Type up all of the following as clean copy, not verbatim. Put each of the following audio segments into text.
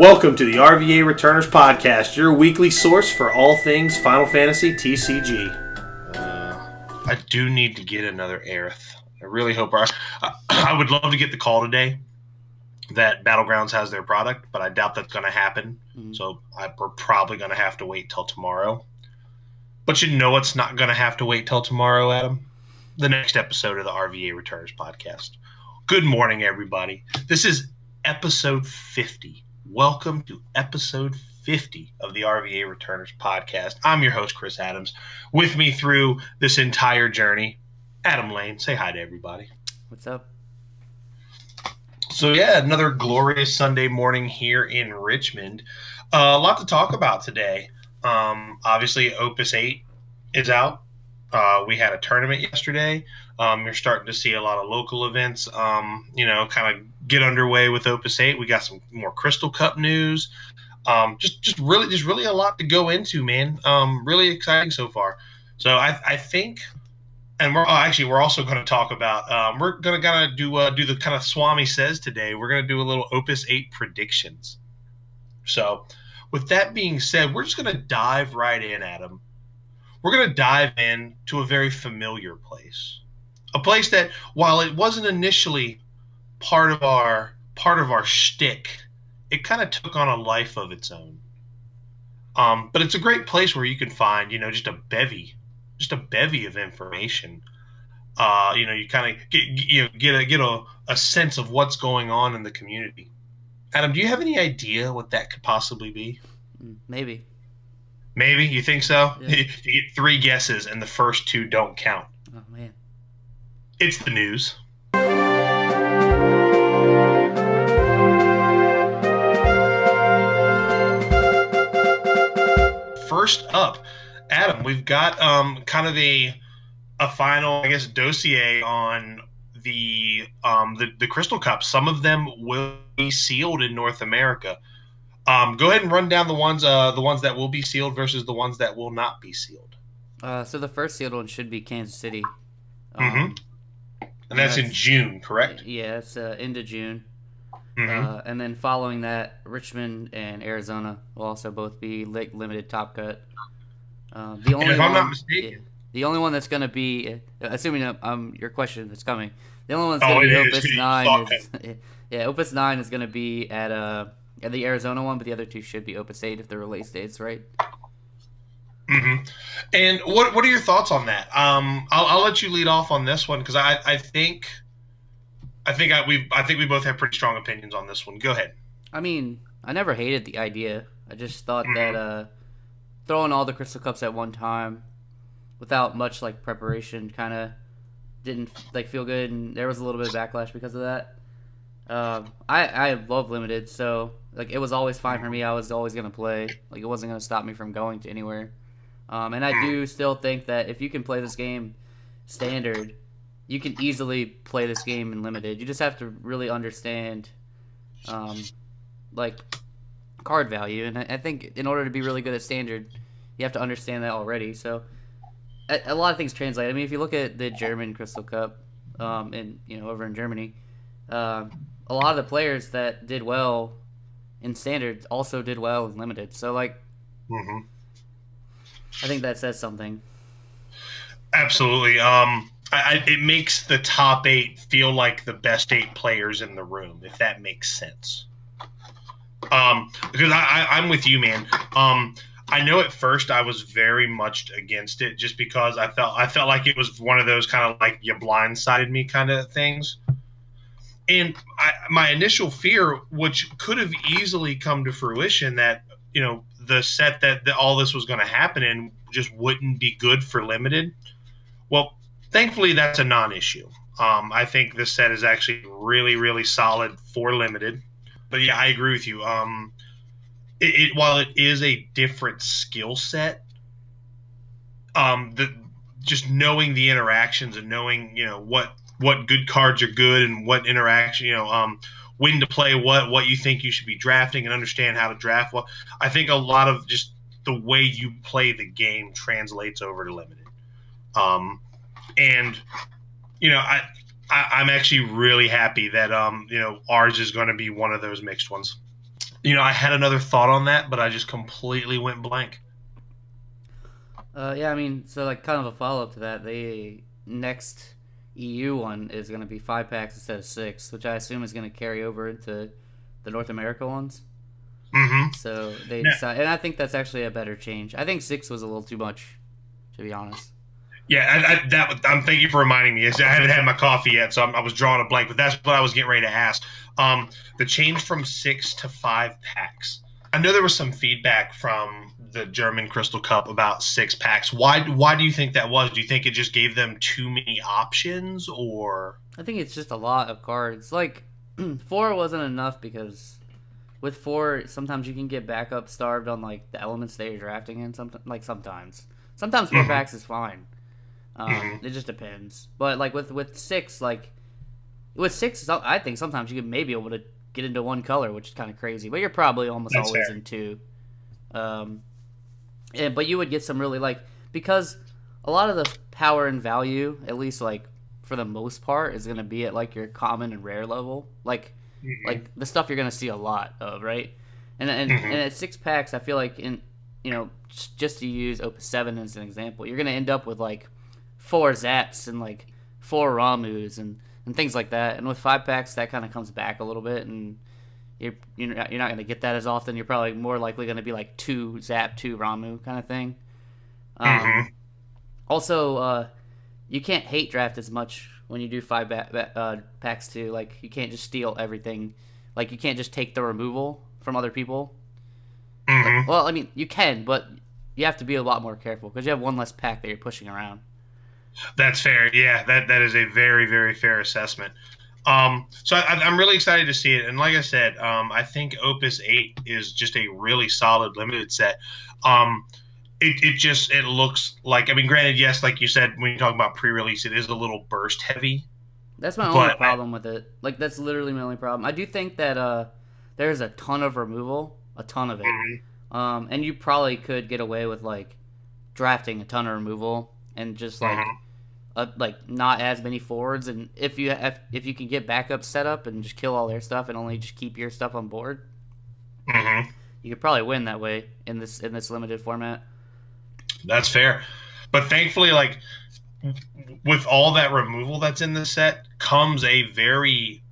Welcome to the RVA Returners Podcast, your weekly source for all things Final Fantasy TCG. I do need to get another Aerith. I really hope I would love to get the call today that Battlegrounds has their product, but I doubt that's going to happen. So we're probably going to have to wait till tomorrow. But you know what's not going to have to wait till tomorrow, Adam? The next episode of the RVA Returners Podcast. Good morning, everybody. This is episode 50. Welcome to episode 50 of the RVA Returners Podcast. I'm your host, Chris Adams. With me through this entire journey, Adam Lane. Say hi to everybody. What's up? So yeah, another glorious Sunday morning here in Richmond. A lot to talk about today. Obviously, Opus 8 is out. We had a tournament yesterday. You're starting to see a lot of local events, kind of get underway with Opus 8. We got some more Crystal Cup news. Just really a lot to go into, man. Really exciting so far. So I think, and we're also going to talk about. We're going to do the kind of Swami says today. We're going to do a little Opus 8 predictions. So, with that being said, we're just going to dive right in, Adam. We're going to dive in to a very familiar place. A place that, while it wasn't initially part of our shtick, it kind of took on a life of its own. But it's a great place where you can find, just a bevy of information. You kind of get a sense of what's going on in the community. Adam, do you have any idea what that could possibly be? Maybe. Maybe? You think so? Yeah. You get 3 guesses, and the first 2 don't count. Oh, man. It's the news. First up, Adam, we've got kind of a final, dossier on the Crystal Cup. Some of them will be sealed in North America. Go ahead and run down the ones that will be sealed versus the ones that will not be sealed. So the first sealed one should be Kansas City. And that's in June, correct? Yeah, it's end of June. Mm-hmm. And then following that, Richmond and Arizona will also both be limited top cut. The only if I'm not mistaken, the only one that's going to be, assuming your question is coming, the only one that's going to be Opus 9 is Opus 9 is going to be at the Arizona one, but the other 2 should be Opus 8 if the release date's right. Mm-hmm. And what are your thoughts on that? I'll let you lead off on this one because I think we both have pretty strong opinions on this one. Go ahead. I mean, I never hated the idea. I just thought that throwing all the Crystal Cups at one time without much preparation kind of didn't feel good, and there was a little bit of backlash because of that. I love limited, so it was always fine for me. I was always gonna play. It wasn't gonna stop me from going to anywhere. And I do still think that if you can play this game standard, you can easily play this game in limited. You just have to really understand, card value. And I think in order to be really good at standard, you have to understand that already. So a lot of things translate. I mean, if you look at the German Crystal Cup, over in Germany, a lot of the players that did well in standard also did well in limited. So I think that says something. Absolutely. It makes the top 8 feel like the best 8 players in the room, if that makes sense. Because I'm with you, man. I know at first I was very much against it, just because I felt like it was one of those kind of you blindsided me kind of things. And my initial fear, which could have easily come to fruition, that the set that all this was going to happen in just wouldn't be good for limited. Well, thankfully that's a non-issue. I think this set is actually really, really solid for limited. But yeah, I agree with you. While it is a different skill set, just knowing the interactions and knowing what good cards are good and what interaction when to play what you think you should be drafting and understand how to draft well. I think a lot of just the way you play the game translates over to limited. I'm actually really happy that ours is going to be one of those mixed ones. I had another thought on that, but I just completely went blank. Yeah, I mean, so like kind of a follow up to that, the next EU one is going to be 5 packs instead of 6, which I assume is going to carry over into the North America ones. Mm-hmm. So they decided, and I think that's actually a better change. I think 6 was a little too much, to be honest. Yeah, I'm thank you for reminding me. I haven't had my coffee yet, so I was drawing a blank, but that's what I was getting ready to ask. The change from 6 to 5 packs. I know there was some feedback from the German Crystal Cup about 6 packs. Why do you think that was? Do you think it just gave them too many options, or? I think it's just a lot of cards. Like 4 wasn't enough because with 4, sometimes you can get backup starved on like the elements that you're drafting in. Sometimes 4 packs is fine. It just depends. But like with 6, I think sometimes you can maybe able to get into one color, which is kind of crazy. But you're probably almost That's always fair. in 2. But you would get some really because a lot of the power and value, at least like for the most part, is going to be at like your common and rare level. Like the stuff you're going to see a lot of, right? And at 6 packs, I feel like just to use Opus 7 as an example, you're going to end up with like 4 Zaps and like 4 Ramus and things like that. And with 5 packs, that kind of comes back a little bit, and you're not going to get that as often. You're probably more likely going to be like 2 Zap, 2 Ramu kind of thing. Also, you can't hate draft as much when you do 5 packs too. Like you can't just steal everything. Like you can't just take the removal from other people. Well, I mean, you can, but you have to be a lot more careful because you have one less pack that you're pushing around. That's fair. Yeah, that is a very, very fair assessment. I'm really excited to see it. And like I said, I think Opus 8 is just a really solid limited set. It looks like, I mean, granted, yes, like you said, when you talk about pre-release, it is a little burst heavy. That's my only problem with it. Like, that's literally my only problem. I do think that there's a ton of removal, a ton of it. And you probably could get away with, like, drafting a ton of removal and just, like, not as many forwards. And if you can get backup set up and just kill all their stuff and only just keep your stuff on board, you could probably win that way in this limited format. That's fair. But thankfully, like, with all that removal that's in the set comes a very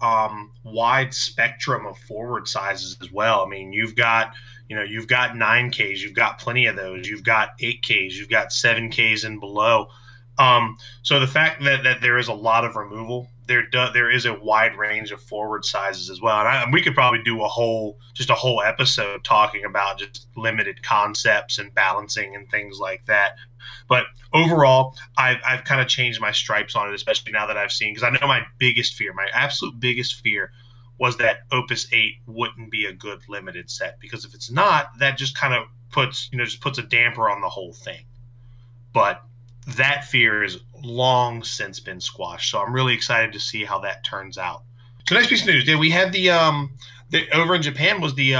wide spectrum of forward sizes as well. I mean, you've got 9Ks, you've got plenty of those. You've got 8Ks, you've got 7Ks and below. So the fact that there is a lot of removal, there is a wide range of forward sizes as well. And we could probably do a whole episode talking about just limited concepts and balancing and things like that. But overall, I've kind of changed my stripes on it, especially now that I've seen, because I know my absolute biggest fear was that Opus 8 wouldn't be a good limited set, because if it's not, that just kind of puts a damper on the whole thing. But that fear is long since been squashed, so I'm really excited to see how that turns out. So next piece of news, we had the over in Japan was the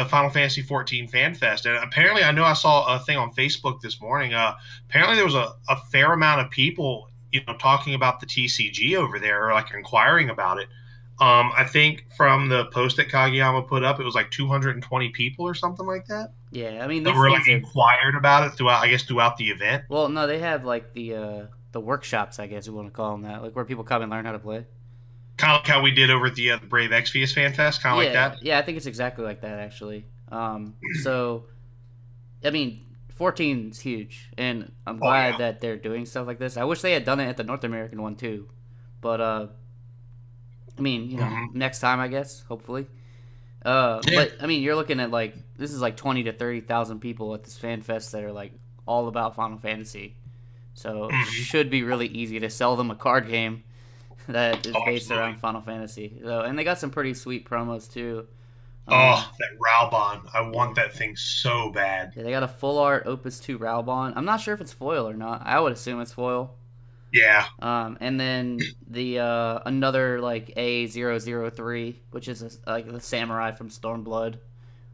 Final Fantasy 14 Fan Fest, and apparently I saw a thing on Facebook this morning. Apparently there was a fair amount of people talking about the TCG over there, or like inquiring about it. I think from the post that Kageyama put up, it was like 220 people or something like that. Yeah, I mean, that were like inquired about it throughout the event. Well, no, they have like the workshops, I guess you want to call them that, like where people come and learn how to play. Kind of like how we did over at the Brave Exvius Fan Fest, kind of like that. Yeah, I think it's exactly like that actually. So, I mean, 14 is huge, and I'm glad that they're doing stuff like this. I wish they had done it at the North American one too, but I mean, next time, I guess, hopefully. But I mean, you're looking at like this is like 20 to 30,000 people at this fan fest that are like all about Final Fantasy, so it should be really easy to sell them a card game that is based around Final Fantasy. So, and they got some pretty sweet promos too. That Raubon, I want that thing so bad. Yeah, they got a full art Opus 2 Raubon. I'm not sure if it's foil or not. I would assume it's foil. Yeah. And then the another like A003, which is like the samurai from Stormblood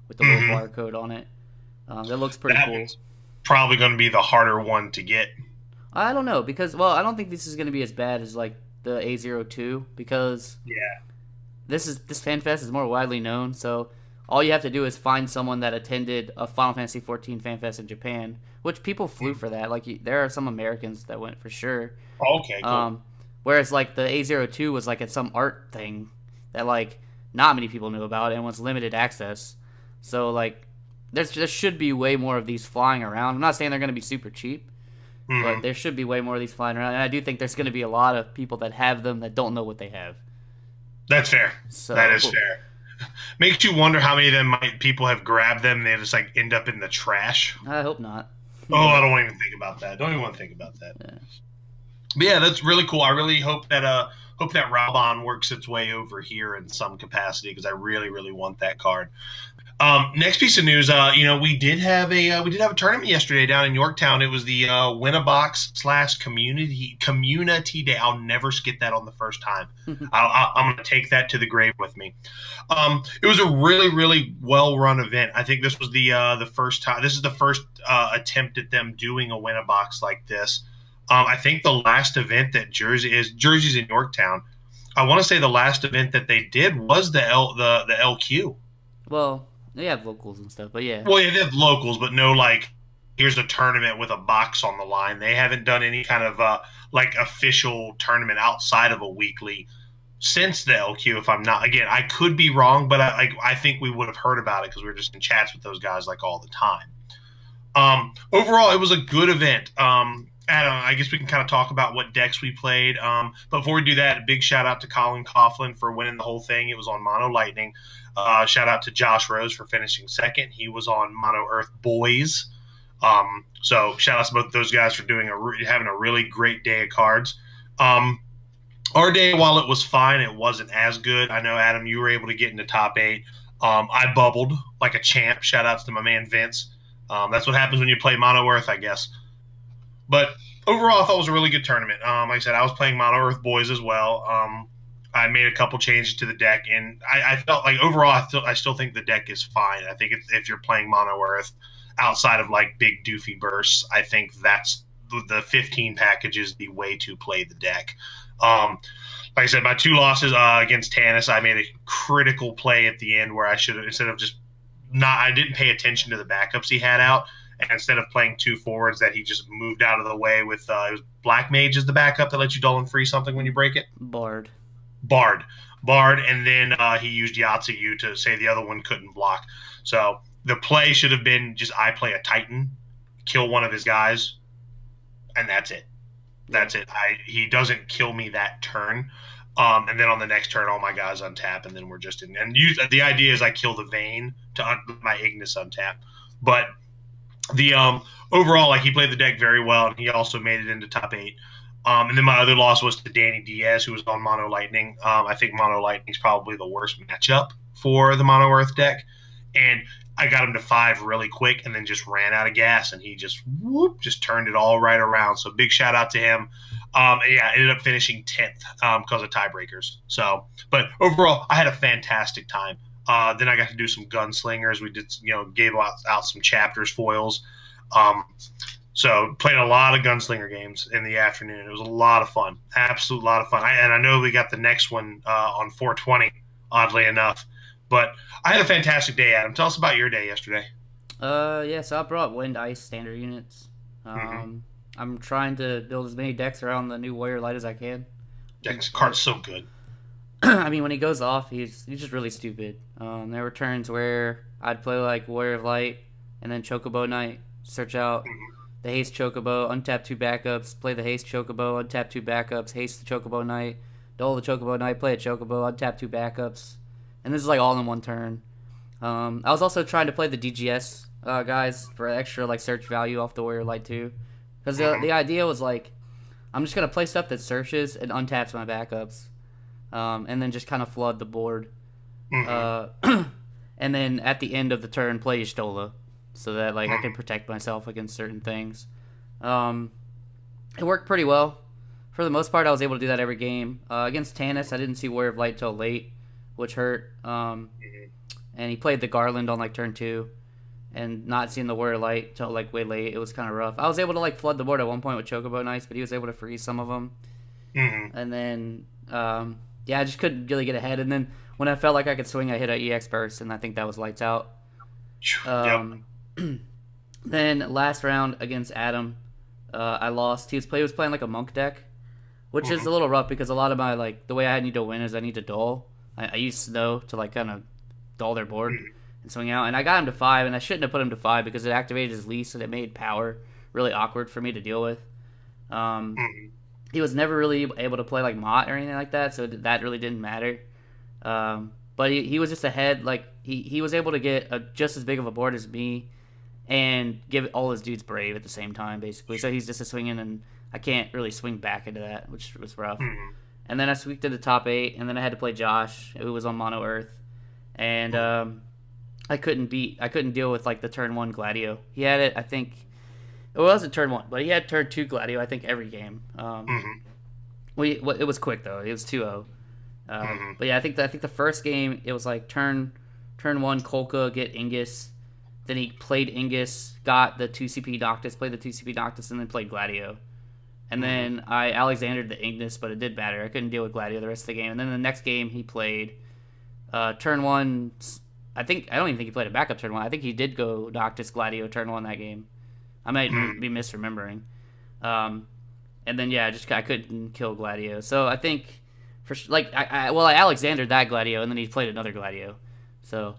with the little barcode on it. That looks pretty cool. Is probably going to be the harder one to get. I don't know, because I don't think this is going to be as bad as like the A02, because this FanFest is more widely known. So all you have to do is find someone that attended a Final Fantasy XIV Fan Fest in Japan, which people flew for that. Like, there are some Americans that went for sure. Okay, cool. Whereas, like, the A02 was, like, at some art thing that, like, not many people knew about and was limited access. So, like, there should be way more of these flying around. I'm not saying they're going to be super cheap, but there should be way more of these flying around. And I do think there's going to be a lot of people that have them that don't know what they have. That's fair. So, that is fair. Makes you wonder how many of them people have grabbed them and they just, like, end up in the trash. I hope not. Oh, I don't want to even think about that. Don't even want to think about that. Yeah. But yeah, that's really cool. I really hope that Raubon works its way over here in some capacity because I really, really want that card. Next piece of news, we did have a tournament yesterday down in Yorktown. It was the Win-A-Box / community day. I'll never get that on the first time. I'm going to take that to the grave with me. It was a really, really well run event. I think this was the first time. This is the first attempt at them doing a Win-A-Box like this. I think the last event that Jersey's in Yorktown. I want to say the last event that they did was the LQ. Well, they have locals and stuff, but yeah. Well, yeah, they have locals, but no, like, here's a tournament with a box on the line. They haven't done any kind of official tournament outside of a weekly since the LQ. If I'm not, again, I could be wrong, but I think we would have heard about it because we were just in chats with those guys like all the time. Overall, it was a good event. Adam, I guess we can kind of talk about what decks we played. But before we do that, a big shout out to Colin Coughlin for winning the whole thing. It was on Mono Lightning. Shout out to Josh Rose for finishing second. He was on Mono Earth Boys. So shout out to both those guys for having a really great day of cards. Our day, while it was fine, it wasn't as good. I know, Adam, you were able to get into top 8. I bubbled like a champ. Shout outs to my man Vince. That's what happens when you play Mono Earth, I guess. But overall, I thought it was a really good tournament. Like I said, I was playing Mono Earth Boys as well. I made a couple changes to the deck, and I felt like overall, I still think the deck is fine. I think if you're playing Mono Earth outside of like big doofy bursts, I think that's the 15 package is the way to play the deck. Like I said, my 2 losses against Tannis, I made a critical play at the end where I should have, instead of I didn't pay attention to the backups he had out. And instead of playing 2 forwards that he just moved out of the way with it was Black Mage is the backup that lets you dull and free something when you break it. Bard, and then he used Yatsuyu to say the other one couldn't block. So the play should have been just I play a Titan, kill one of his guys, and that's it. That's it. He doesn't kill me that turn. And then on the next turn, all my guys untap, and then we're just in. And the idea is I kill the Vayne to my Ignis untap. But the overall, like, he played the deck very well, and he also made it into top 8. And then my other loss was to Danny Diaz, who was on Mono Lightning. I think Mono Lightning is probably the worst matchup for the Mono Earth deck. And I got him to 5 really quick and then just ran out of gas, and he just turned it all right around. So big shout out to him. Yeah, ended up finishing 10th because of tiebreakers. So, but overall, I had a fantastic time. Then I got to do some gunslingers. We did, gave out some chapters foils. So played a lot of gunslinger games in the afternoon. It was a lot of fun, absolute lot of fun. And I know we got the next one on 420, oddly enough. But I had a fantastic day, Adam. Tell us about your day yesterday. Yeah, so I brought Wind Ice standard units. I'm trying to build as many decks around the new Warrior Light as I can. Card's so good. I mean, when he goes off, he's just really stupid. There were turns where I'd play like Warrior of Light and then Chocobo Knight, search out the Haste Chocobo, untap 2 backups, play the Haste Chocobo, untap 2 backups, haste the Chocobo Knight, dole the Chocobo Knight, play a Chocobo, untap 2 backups. And this is like all in one turn. I was also trying to play the DGS guys for extra like search value off the Warrior Light too. Because the idea was like, I'm just going to play stuff that searches and untaps my backups. And then just kind of flood the board. And then at the end of the turn, play Y'shtola. So that like I can protect myself against certain things. It worked pretty well. For the most part, I was able to do that every game. Against Tannis, I didn't see Warrior of Light till late, which hurt. And he played the Garland on like turn 2. And not seeing the Warrior Light till like way late, it was kind of rough. I was able to like flood the board at one point with Chocobo Knights, but he was able to freeze some of them. And then yeah, I just couldn't really get ahead. And then when I felt like I could swing, I hit an EX burst, and I think that was lights out. Then last round against Adam, I lost. He was playing like a monk deck, which is a little rough because a lot of my like the way I need to win is I need to dull. I use snow to like kind of dull their board and swing out, and I got him to 5, and I shouldn't have put him to 5 because it activated his lease and it made power really awkward for me to deal with. He was never really able to play like Mott or anything like that, so that really didn't matter. But he was just ahead. Like he was able to get just as big of a board as me, and give all his dudes brave at the same time, basically. So he's just a swinging, and I can't really swing back into that, which was rough. And then I squeaked into top 8, and then I had to play Josh, who was on Mono Earth, and I couldn't deal with like the turn 1 Gladio. He had it, I think. It wasn't turn 1, but he had turn 2 Gladio, I think, every game. It was quick though. It was 2-0. But yeah, I think the first game it was like turn 1 Kolka get Ingus, then he played Ingus, got the 2 CP Noctis, played the 2 CP Noctis, and then played Gladio. And then I Alexandered the Ignis, but it didn't matter. I couldn't deal with Gladio the rest of the game. And then the next game he played turn 1. I don't even think he played a backup turn 1. I think he did go Noctis Gladio turn 1 that game. I might be misremembering. And then yeah, I couldn't kill Gladio. So I think I Alexandered that Gladio, and then he played another Gladio. So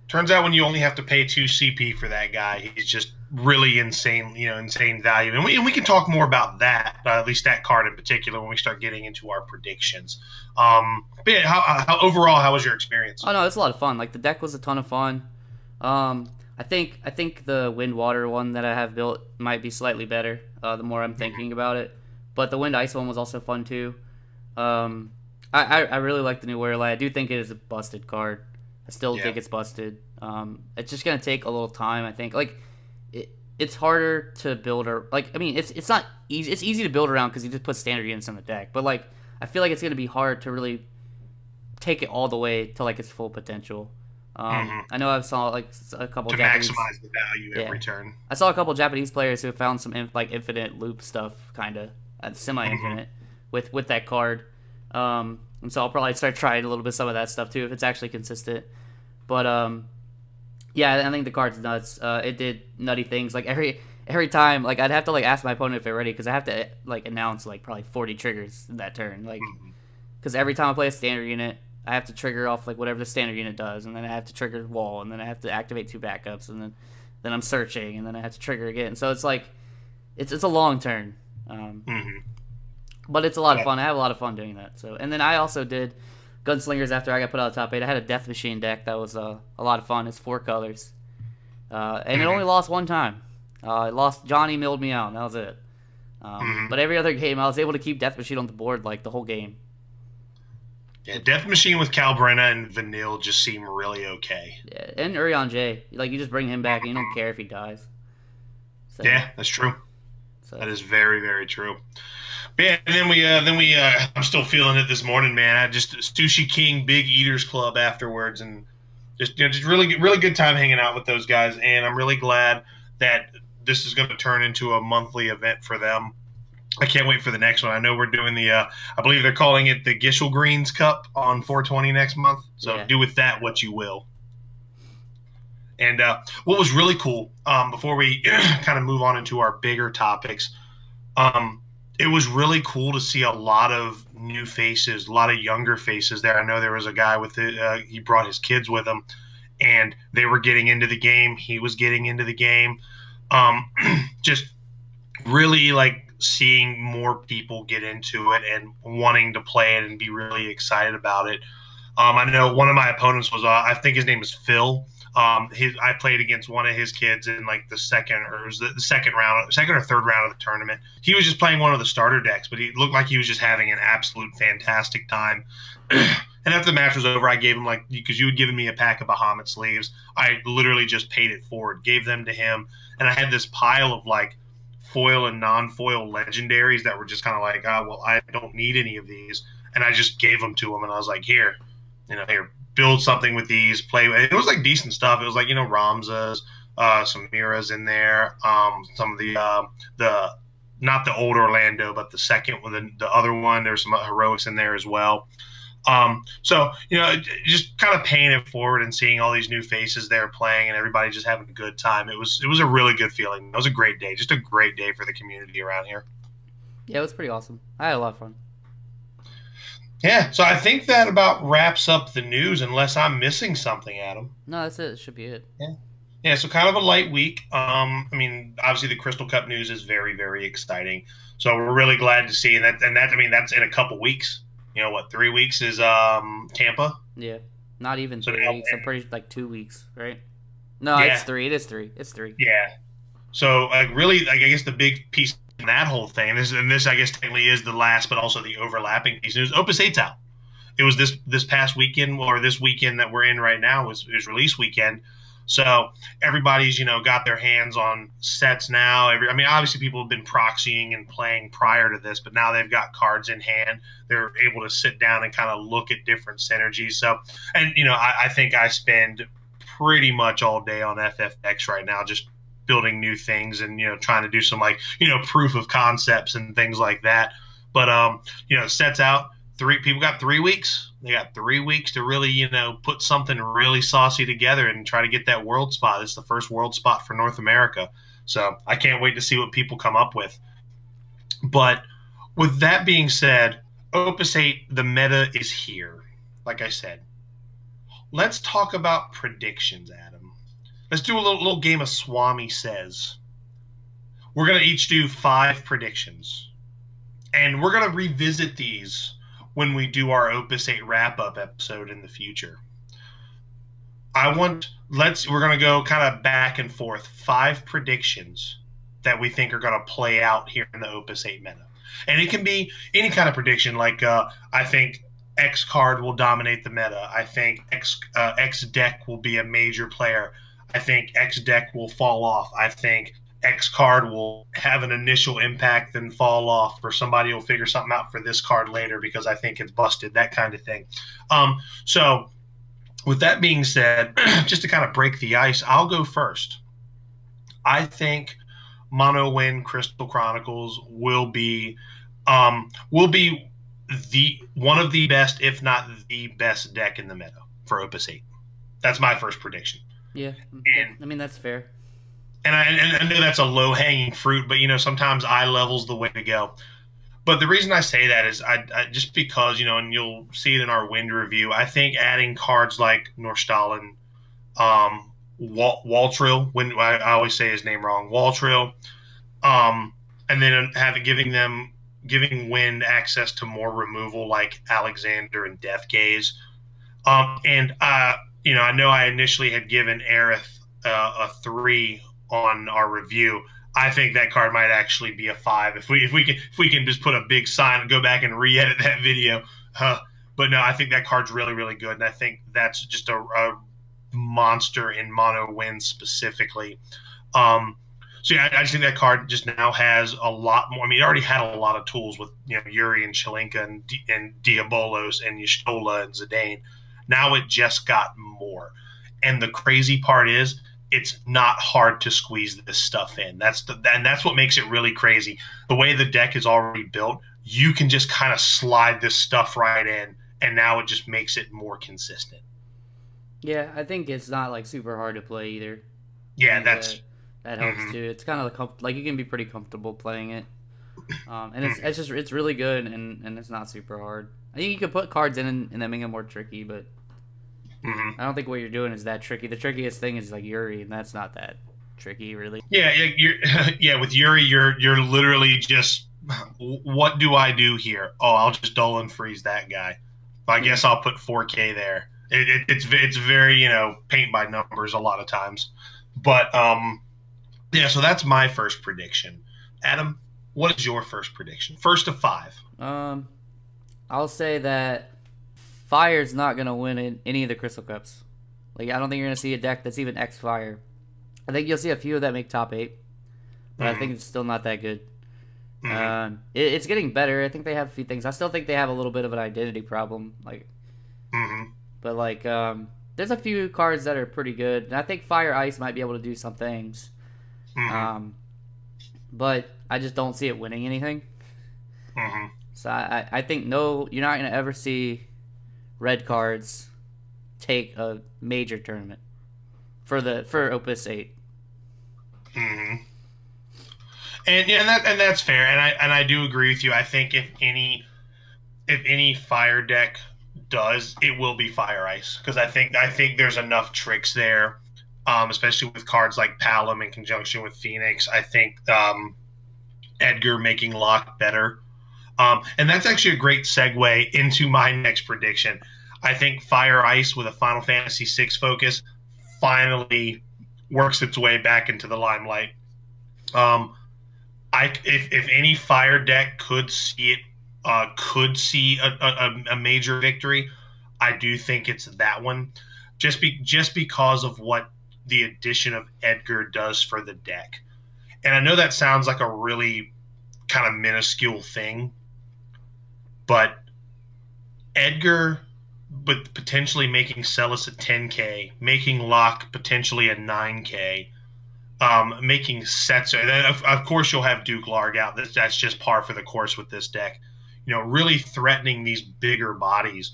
turns out when you only have to pay 2 CP for that guy, he's just really insane, insane value. And we can talk more about that, at least that card in particular, when we start getting into our predictions. But yeah, how was your experience? Oh no, it's a lot of fun. Like the deck was a ton of fun. I think the Wind Water one that I have built might be slightly better. The more I'm thinking about it, but the Wind Ice one was also fun too. I really like the new Warrior Light. I do think it is a busted card. I still think it's busted. It's just gonna take a little time. I think it's harder to build it's not easy. It's easy to build around because you just put standard units on the deck. But like I feel like it's gonna be hard to really take it all the way to like its full potential. I know I saw like a couple to Japanese, maximize the value every turn. I saw a couple Japanese players who have found some infinite loop stuff, kind of semi-infinite with that card. And so I'll probably start trying a little bit some of that stuff too if it's actually consistent. But yeah, I think the card's nuts. It did nutty things like every time. Like I'd have to like ask my opponent if they're ready because I have to like announce like probably 40 triggers in that turn. Like because every time I play a standard unit, I have to trigger off like whatever the standard unit does, and then I have to trigger wall, and then I have to activate 2 backups, and then I'm searching, and then I have to trigger again. So it's like it's a long turn. But it's a lot of fun. I have a lot of fun doing that. So and then I also did Gunslingers after I got put out of top 8. I had a Death Machine deck that was a lot of fun. It's 4 colors. And it only lost one time. It lost. Johnny milled me out, and that was it. But every other game, I was able to keep Death Machine on the board like the whole game. Yeah, Death Machine with Calbrenna and Vanille just seem really okay. Yeah, and Urion J. Like, you just bring him back, and you don't care if he dies. So, yeah, that's true. So. That is very, very true. But yeah, and then we I'm still feeling it this morning, man. I just Sushi King Big Eaters Club afterwards, and just really good time hanging out with those guys. And I'm really glad that this is going to turn into a monthly event for them. I can't wait for the next one. I know we're doing I believe they're calling it the Gishel Greens Cup on 420 next month. So do with that what you will. And what was really cool, before we kind of move on into our bigger topics, it was really cool to see a lot of new faces, a lot of younger faces there. I know there was a guy with he brought his kids with him, and they were getting into the game. He was getting into the game. Just really like seeing more people get into it and wanting to play it and be really excited about it. I know one of my opponents was, I think his name is Phil. I played against one of his kids in like the second or third round of the tournament. He was just playing one of the starter decks, but he looked like he was just having an absolute fantastic time. And after the match was over, I gave him, like, because you had given me a pack of Bahamut sleeves, I literally just paid it forward, gave them to him, and I had this pile of like foil and non-foil legendaries that were just kind of like, well, I don't need any of these, and I just gave them to him, and I was like, here, build something with these, play with it. It was like decent stuff. It was like, Ramzas, some Miras in there, some of the not the old Orlando, but the second one, the other one. There's some heroics in there as well. So, just kind of paying it forward and seeing all these new faces there playing and everybody just having a good time. It was a really good feeling. It was a great day, just a great day for the community around here. Yeah, it was pretty awesome. I had a lot of fun. Yeah, so I think that about wraps up the news, unless I'm missing something, Adam. No, that's it. It should be it. Yeah, so kind of a light week. Obviously the Crystal Cup news is very, very exciting. So we're really glad to see that. And that's in a couple weeks. 3 weeks is Tampa. Yeah, not even 3 weeks. I'm pretty 2 weeks, right? No, yeah. It's 3. It is 3. It's 3. Yeah. So really, I guess the big piece in that whole thing, and this I guess technically is the last, but also the overlapping piece. It was Opus 8's out. It was this past weekend, or this weekend that we're in right now was release weekend. So everybody's, got their hands on sets now. Obviously people have been proxying and playing prior to this, but now they've got cards in hand. They're able to sit down and kind of look at different synergies. So, and, I think I spend pretty much all day on FFX right now, just building new things and, trying to do some proof of concepts and things like that. But, sets out. People got 3 weeks. They got 3 weeks to really, put something really saucy together and try to get that world spot. It's the first world spot for North America. So I can't wait to see what people come up with. But with that being said, Opus 8, the meta is here. Like I said, let's talk about predictions, Adam. Let's do a little game of Swami Says. We're going to each do 5 predictions. And we're going to revisit these when we do our Opus 8 wrap-up episode in the future. We're going to go kind of back and forth, 5 predictions that we think are going to play out here in the Opus 8 meta. And it can be any kind of prediction, like I think X card will dominate the meta. I think X deck will be a major player. I think X deck will fall off. I think X card will have an initial impact, then fall off, or somebody will figure something out for this card later because I think it's busted, that kind of thing. So with that being said, just to kind of break the ice, I'll go first. I think Mono Win Crystal Chronicles will be one of the best, if not the best deck in the meta for Opus 8. That's my first prediction. Yeah, that's fair. And I know that's a low-hanging fruit, but, sometimes eye level's the way to go. But the reason I say that is I just because, and you'll see it in our wind review, I think adding cards like Norstalin, Waltrill, when I always say his name wrong, Waltrill, and then giving Wind access to more removal like Alexander and Death Gaze. I know I initially had given Aerith a 3 on our review. I think that card might actually be a 5 if we can just put a big sign and go back and re-edit that video. But no, I think that card's really, really good, and I think that's just a monster in Mono Win specifically. So yeah, I just think that card just now has a lot more. It already had a lot of tools with Yuri and Chelinka and Diabolos and Y'shtola and Zidane. Now it just got more, and the crazy part is, it's not hard to squeeze this stuff in. That's what makes it really crazy. The way the deck is already built, you can just kind of slide this stuff right in, and now it just makes it more consistent. Yeah, I think it's not super hard to play either. Yeah, that helps too. It's kind of like you can be pretty comfortable playing it, and it's really good and it's not super hard. I think you could put cards in and then make it more tricky, but. I don't think what you're doing is that tricky. The trickiest thing is Yuri, and that's not that tricky, really. Yeah, with Yuri, you're literally just, what do I do here? Oh, I'll just dull and freeze that guy. I guess I'll put 4K there. It's very paint by numbers a lot of times, but yeah. So that's my first prediction. Adam, what is your first prediction? First of 5. I'll say that Fire's not going to win in any of the Crystal Cups. I don't think you're going to see a deck that's even X Fire. I think you'll see a few that make top 8, but I think it's still not that good. It's getting better. I think they have a few things. I still think they have a little bit of an identity problem. But there's a few cards that are pretty good, and I think Fire Ice might be able to do some things. but I just don't see it winning anything. Mm-hmm. So I think no, you're not gonna ever see red cards take a major tournament for Opus 8. Mm-hmm. And that's fair, and I do agree with you. I think if any fire deck does, it will be Fire Ice, because I think there's enough tricks there, especially with cards like Palom in conjunction with Phoenix. I think Edgar making Lock better, and that's actually a great segue into my next prediction. I think Fire Ice with a Final Fantasy VI focus finally works its way back into the limelight. If any fire deck could see a major victory, I do think it's that one, just because of what the addition of Edgar does for the deck. And I know that sounds like a really kind of minuscule thing, but Edgar, but potentially making Celis a 10K, making Locke potentially a 9K, making Setzer. Then of course you'll have Duke Larg out. That's just par for the course with this deck. You know, really threatening these bigger bodies.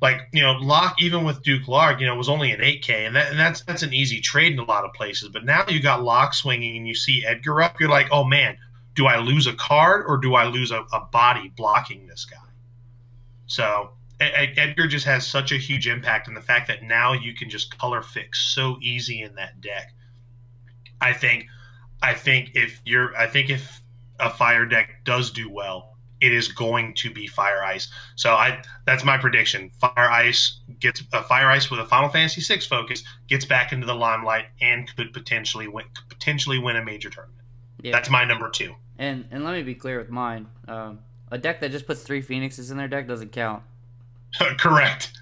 Like, you know, Locke, even with Duke Larg, you know, was only an 8K, and that's an easy trade in a lot of places. But now you got Locke swinging and you see Edgar up, you're like, oh man, do I lose a card or do I lose a body blocking this guy? So Edgar just has such a huge impact, and the fact that now you can just color fix so easy in that deck. I think if a fire deck does do well, it is going to be Fire Ice. So that's my prediction. Fire Ice with a Final Fantasy VI focus, gets back into the limelight and could potentially win a major tournament. Yeah. That's my number 2. And let me be clear with mine. A deck that just puts 3 Phoenixes in their deck doesn't count. Correct.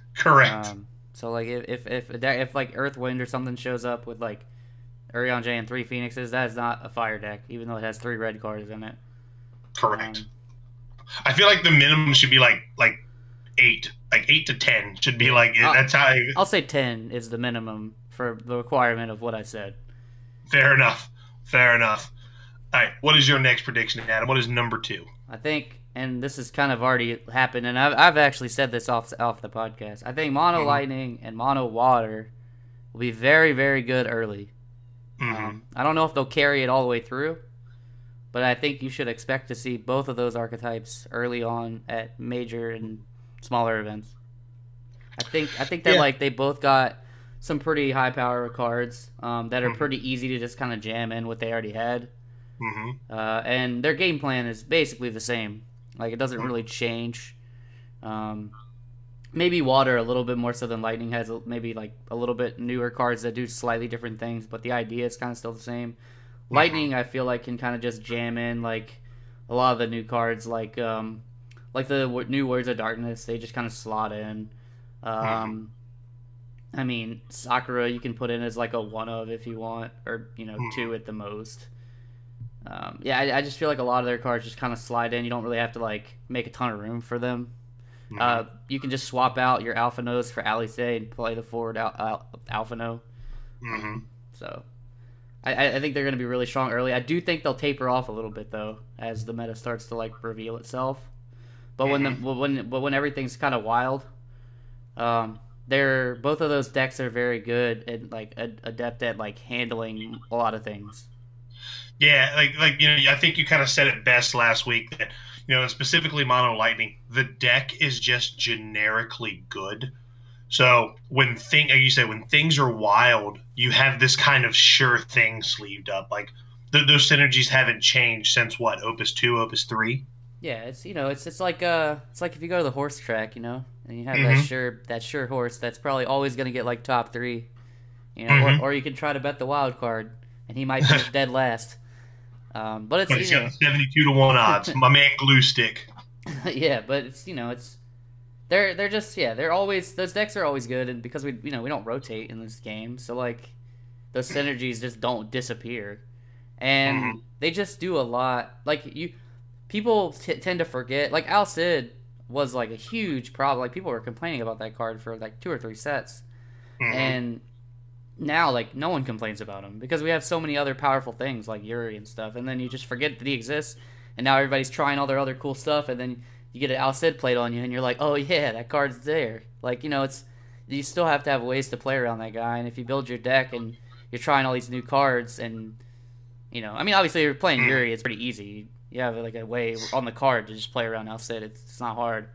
So like if like Earthwind or something shows up with like Urianger and 3 Phoenixes, that is not a fire deck, even though it has 3 red cards in it. Correct. I feel like the minimum should be like 8, like 8 to 10 should be like that's how. I'll say 10 is the minimum for the requirement of what I said. Fair enough. All right, what is your next prediction, Adam? What is number 2? I think, and this has kind of already happened, and I've actually said this off the podcast. I think Mono Lightning and Mono Water will be very, very good early. I don't know if they'll carry it all the way through, but I think you should expect to see both of those archetypes early on at major and smaller events. I think that like they both got some pretty high power cards that are pretty easy to just kind of jam in what they already had. And their game plan is basically the same. Like, it doesn't really change. Maybe Water a little bit more so than Lightning has maybe like a little bit newer cards that do slightly different things, but the idea is kind of still the same. Lightning, I feel like, can kind of just jam in like a lot of the new cards, like the new Words of Darkness. They just kind of slot in. I mean, Sakura you can put in as like a 1 of if you want, or 2 at the most. I just feel like a lot of their cards just kind of slide in. You don't really have to like make a ton of room for them. You can just swap out your Alpha Nose for Alice and play the forward Alpha No. So I think they're going to be really strong early. I do think they'll taper off a little bit though as the meta starts to like reveal itself. But when everything's kind of wild, both of those decks are very good and like adept at like handling a lot of things. Yeah, I think you kind of said it best last week that specifically Mono Lightning, the deck is just generically good. So when things are wild, you have this kind of sure thing sleeved up. Like those synergies haven't changed since what, Opus 2, Opus 3. Yeah, it's like if you go to the horse track, and you have that sure horse that's probably always going to get like top 3, or you can try to bet the wild card and he might finish dead last. But he's got 72 to 1 odds. My man Glue Stick. Yeah, but they're just they're always, those decks are always good, and because we don't rotate in this game, so like those synergies just don't disappear, and they just do a lot. Like people tend to forget. Like Al Cid was like a huge problem. Like people were complaining about that card for like 2 or 3 sets, and now, like, no one complains about him because we have so many other powerful things like Yuri and stuff, and then you just forget that he exists, and now everybody's trying all their other cool stuff, and then you get an Al Cid played on you, and you're like, oh yeah, that card's there. Like, you still have to have ways to play around that guy, and if you build your deck and you're trying all these new cards, and I mean, obviously you're playing Yuri, it's pretty easy. You have like a way on the card to just play around Al Cid. It's not hard.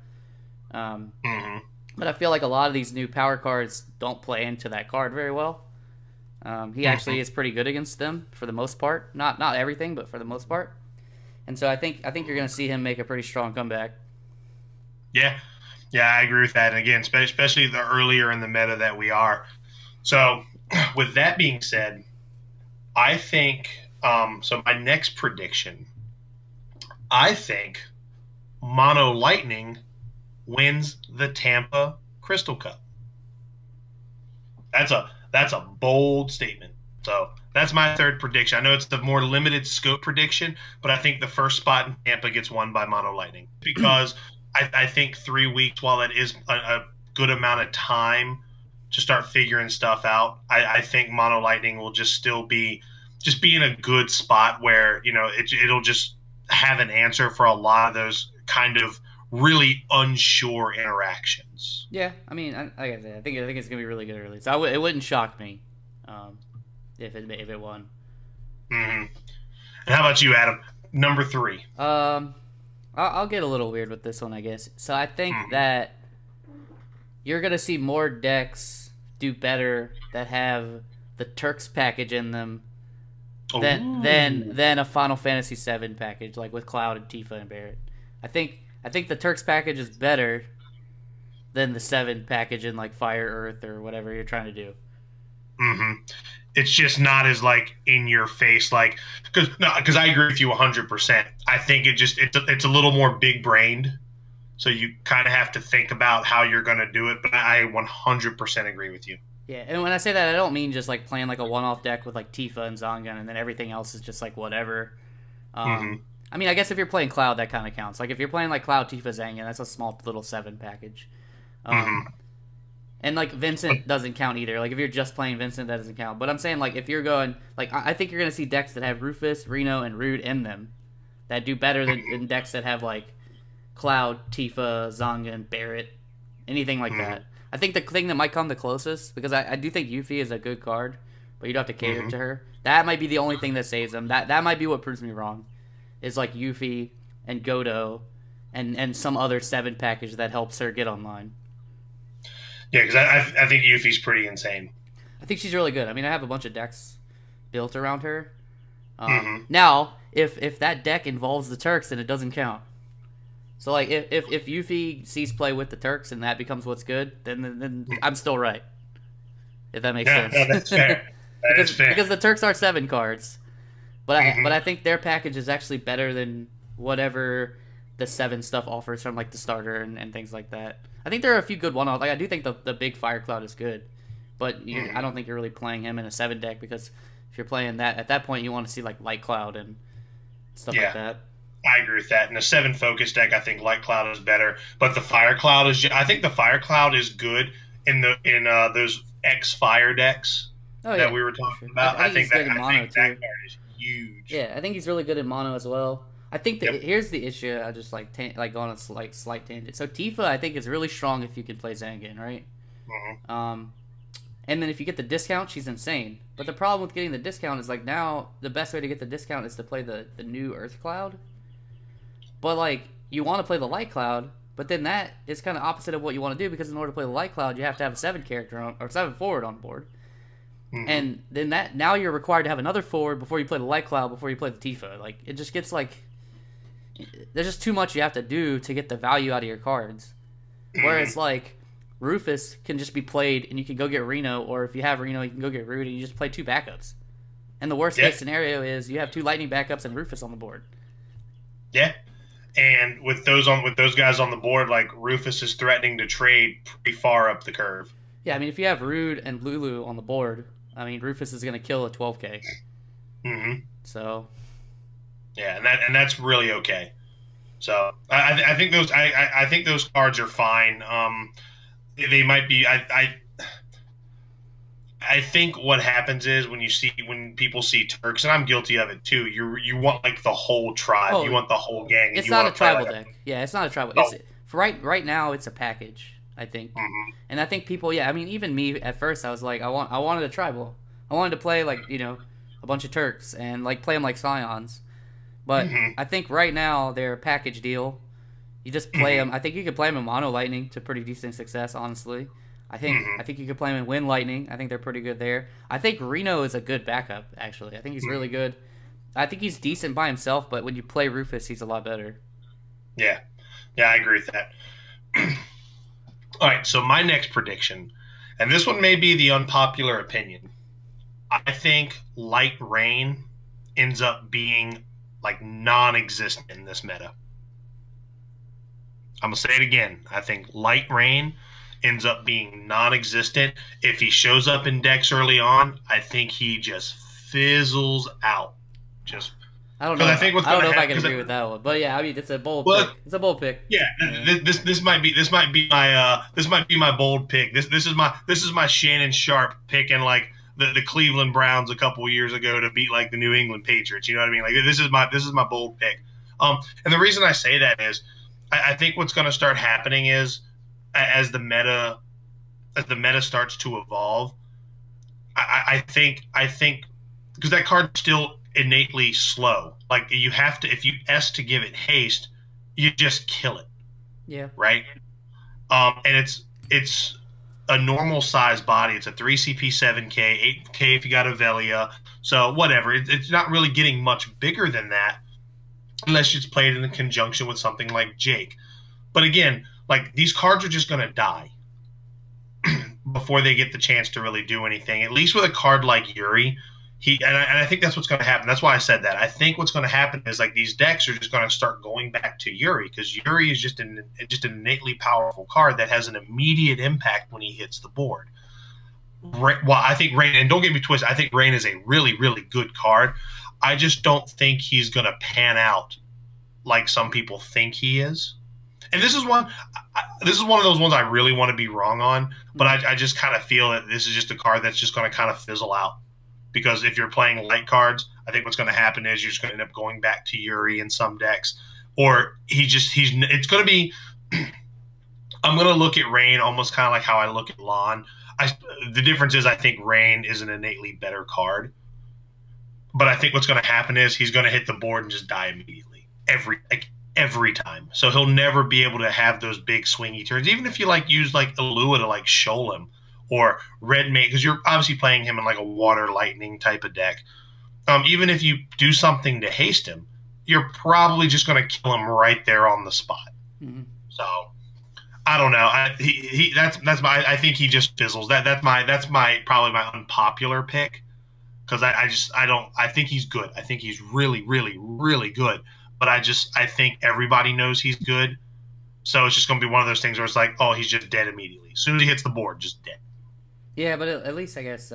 But I feel like a lot of these new power cards don't play into that card very well. He actually is pretty good against them for the most part. Not everything, but for the most part. And so I think you're going to see him make a pretty strong comeback. Yeah, I agree with that. And again, especially the earlier in the meta that we are. So with that being said, I think so my next prediction, I think Mono Lightning wins the Tampa Crystal Cup. That's a bold statement. So that's my third prediction. I know it's the more limited scope prediction, but I think the first spot in Tampa gets won by Mono Lightning because I think 3 weeks, while it is a good amount of time to start figuring stuff out, I think Mono Lightning will just still be in a good spot where it'll just have an answer for a lot of those kind of really unsure interactions. Yeah, I mean, I think it's gonna be really good early. So it wouldn't shock me if it won. And how about you, Adam? Number 3. I'll get a little weird with this one, I guess. So I think that you're gonna see more decks do better that have the Turks package in them than a Final Fantasy VII package, like with Cloud and Tifa and Barret. I think the Turks package is better than the 7 package in like Fire Earth or whatever you're trying to do. It's just not as like in your face, like because I agree with you 100%. I think it's a little more big brained, so you kind of have to think about how you're going to do it. But I 100% agree with you. Yeah, and when I say that, I don't mean just like playing like a one-off deck with like Tifa and Zangan, and then everything else is just like whatever. I mean, I guess if you're playing Cloud, that kind of counts. Like if you're playing like Cloud, Tifa, Zangan, that's a small little 7 package. And like Vincent doesn't count either. Like if you're just playing Vincent, that doesn't count. But I'm saying like if you're going like I think you're gonna see decks that have Rufus, Reno, and Rude in them that do better than decks that have like Cloud, Tifa, Zangan, Barret, anything like that. I think the thing that might come the closest, because I do think Yuffie is a good card, but you don't have to cater to her. That might be the only thing that saves them. That might be what proves me wrong. Is like Yuffie and Godo and some other 7 package that helps her get online. Yeah, because I think Yuffie's pretty insane. I think she's really good. I mean, I have a bunch of decks built around her. Now, if that deck involves the Turks, then it doesn't count. So, like, if Yuffie sees play with the Turks and that becomes what's good, then I'm still right. If that makes sense. No, that's fair. That's fair. Because the Turks are 7 cards. But I think their package is actually better than whatever the 7 stuff offers from like the starter and things like that. I think there are a few good one-offs. Like I do think the big Fire Cloud is good, but I don't think you're really playing him in a 7 deck because if you're playing that at that point you want to see like Light Cloud and stuff like that. I agree with that. In a 7 focus deck, I think Light Cloud is better, but the Fire Cloud is. I think the Fire Cloud is good in those X Fire decks that we were talking about. I think that card is huge. Yeah, I think he's really good in mono as well. I think that here's the issue. I just like go on a slight tangent. So Tifa, I think, is really strong if you can play Zangan, right? And then if you get the discount, she's insane. But the problem with getting the discount is like now the best way to get the discount is to play the new Earth Cloud. But like you want to play the Light Cloud, but then that is kind of opposite of what you want to do because in order to play the Light Cloud, you have to have a 7 character or 7 forward on board. And then now you're required to have another forward before you play the Light Cloud, before you play the Tifa. Like it just gets like there's just too much you have to do to get the value out of your cards. Whereas like Rufus can just be played and you can go get Reno, or if you have Reno, you can go get Rude and you just play 2 backups. And the worst case scenario is you have 2 Lightning backups and Rufus on the board. Yeah. And with those guys on the board, like Rufus is threatening to trade pretty far up the curve. Yeah, I mean if you have Rude and Lulu on the board, I mean Rufus is going to kill a 12K. So yeah, and that's really okay. So I think those cards are fine. They might be. I I think what happens is when people see Turks, and I'm guilty of it too. You want like the whole tribe, you want the whole gang. And it's you not want a tribal deck. Yeah, it's not a tribal. Oh. It's for right now. It's a package, I think, and I think people. Yeah, I mean, even me at first, I was like, I wanted a tribal. I wanted to play like a bunch of Turks and like play them like Scions, but I think right now they're a package deal. You just play them. I think you could play them in Mono Lightning to pretty decent success, honestly. I think you could play them in Wind Lightning. I think they're pretty good there. I think Reno is a good backup, actually. I think he's really good. I think he's decent by himself, but when you play Rufus, he's a lot better. Yeah, I agree with that. All right, so my next prediction, and this one may be the unpopular opinion. I think Light Rain ends up being like non-existent in this meta. I'm going to say it again. I think Light Rain ends up being non-existent. If he shows up in decks early on, I think he just fizzles out. I don't know. I don't know if I can agree with that one, but yeah, I mean, it's a bold pick. It's a bold pick. Yeah, this might be my bold pick. This is my Shannon Sharp picking like the Cleveland Browns a couple years ago to beat like the New England Patriots. You know what I mean? Like this is my bold pick. And the reason I say that is I think what's going to start happening is as the meta starts to evolve, I think because that card's still innately slow. Like you have to, if you S to give it haste, you just kill it. Yeah. Right. And it's a normal size body. It's a 3 CP 7K, 8K if you got a Velia. So whatever. It's not really getting much bigger than that unless it's played in conjunction with something like Jake. But again, like these cards are just going to die before they get the chance to really do anything. At least with a card like Yuri, I think that's what's going to happen. That's why I said that. I think what's going to happen is like these decks are just going to start going back to Yuri because Yuri is just an innately powerful card that has an immediate impact when he hits the board. Well, I think Rain, and don't get me twisted, I think Rain is a really, really good card. I just don't think he's going to pan out like some people think he is. And this is one of those ones I really want to be wrong on, but I just kind of feel that this is just a card that's just going to kind of fizzle out. Because if you're playing light cards, I think what's going to happen is you're just going to end up going back to Yuri in some decks, or it's going to be. I'm going to look at Rain almost kind of like how I look at Lon. The difference is I think Rain is an innately better card, but I think what's going to happen is he's going to hit the board and just die immediately every time. So he'll never be able to have those big swingy turns, even if you like use like Alua to like shoal him. Or Red Mage, because you're obviously playing him in like a Water Lightning type of deck. Even if you do something to haste him, you're probably just going to kill him right there on the spot. So I don't know. I think he just fizzles. That's probably my unpopular pick because I think he's good. I think he's really, really, really good. But I think everybody knows he's good. So it's just going to be one of those things where it's like, oh, he's just dead immediately. As soon as he hits the board, just dead. Yeah, but at least I guess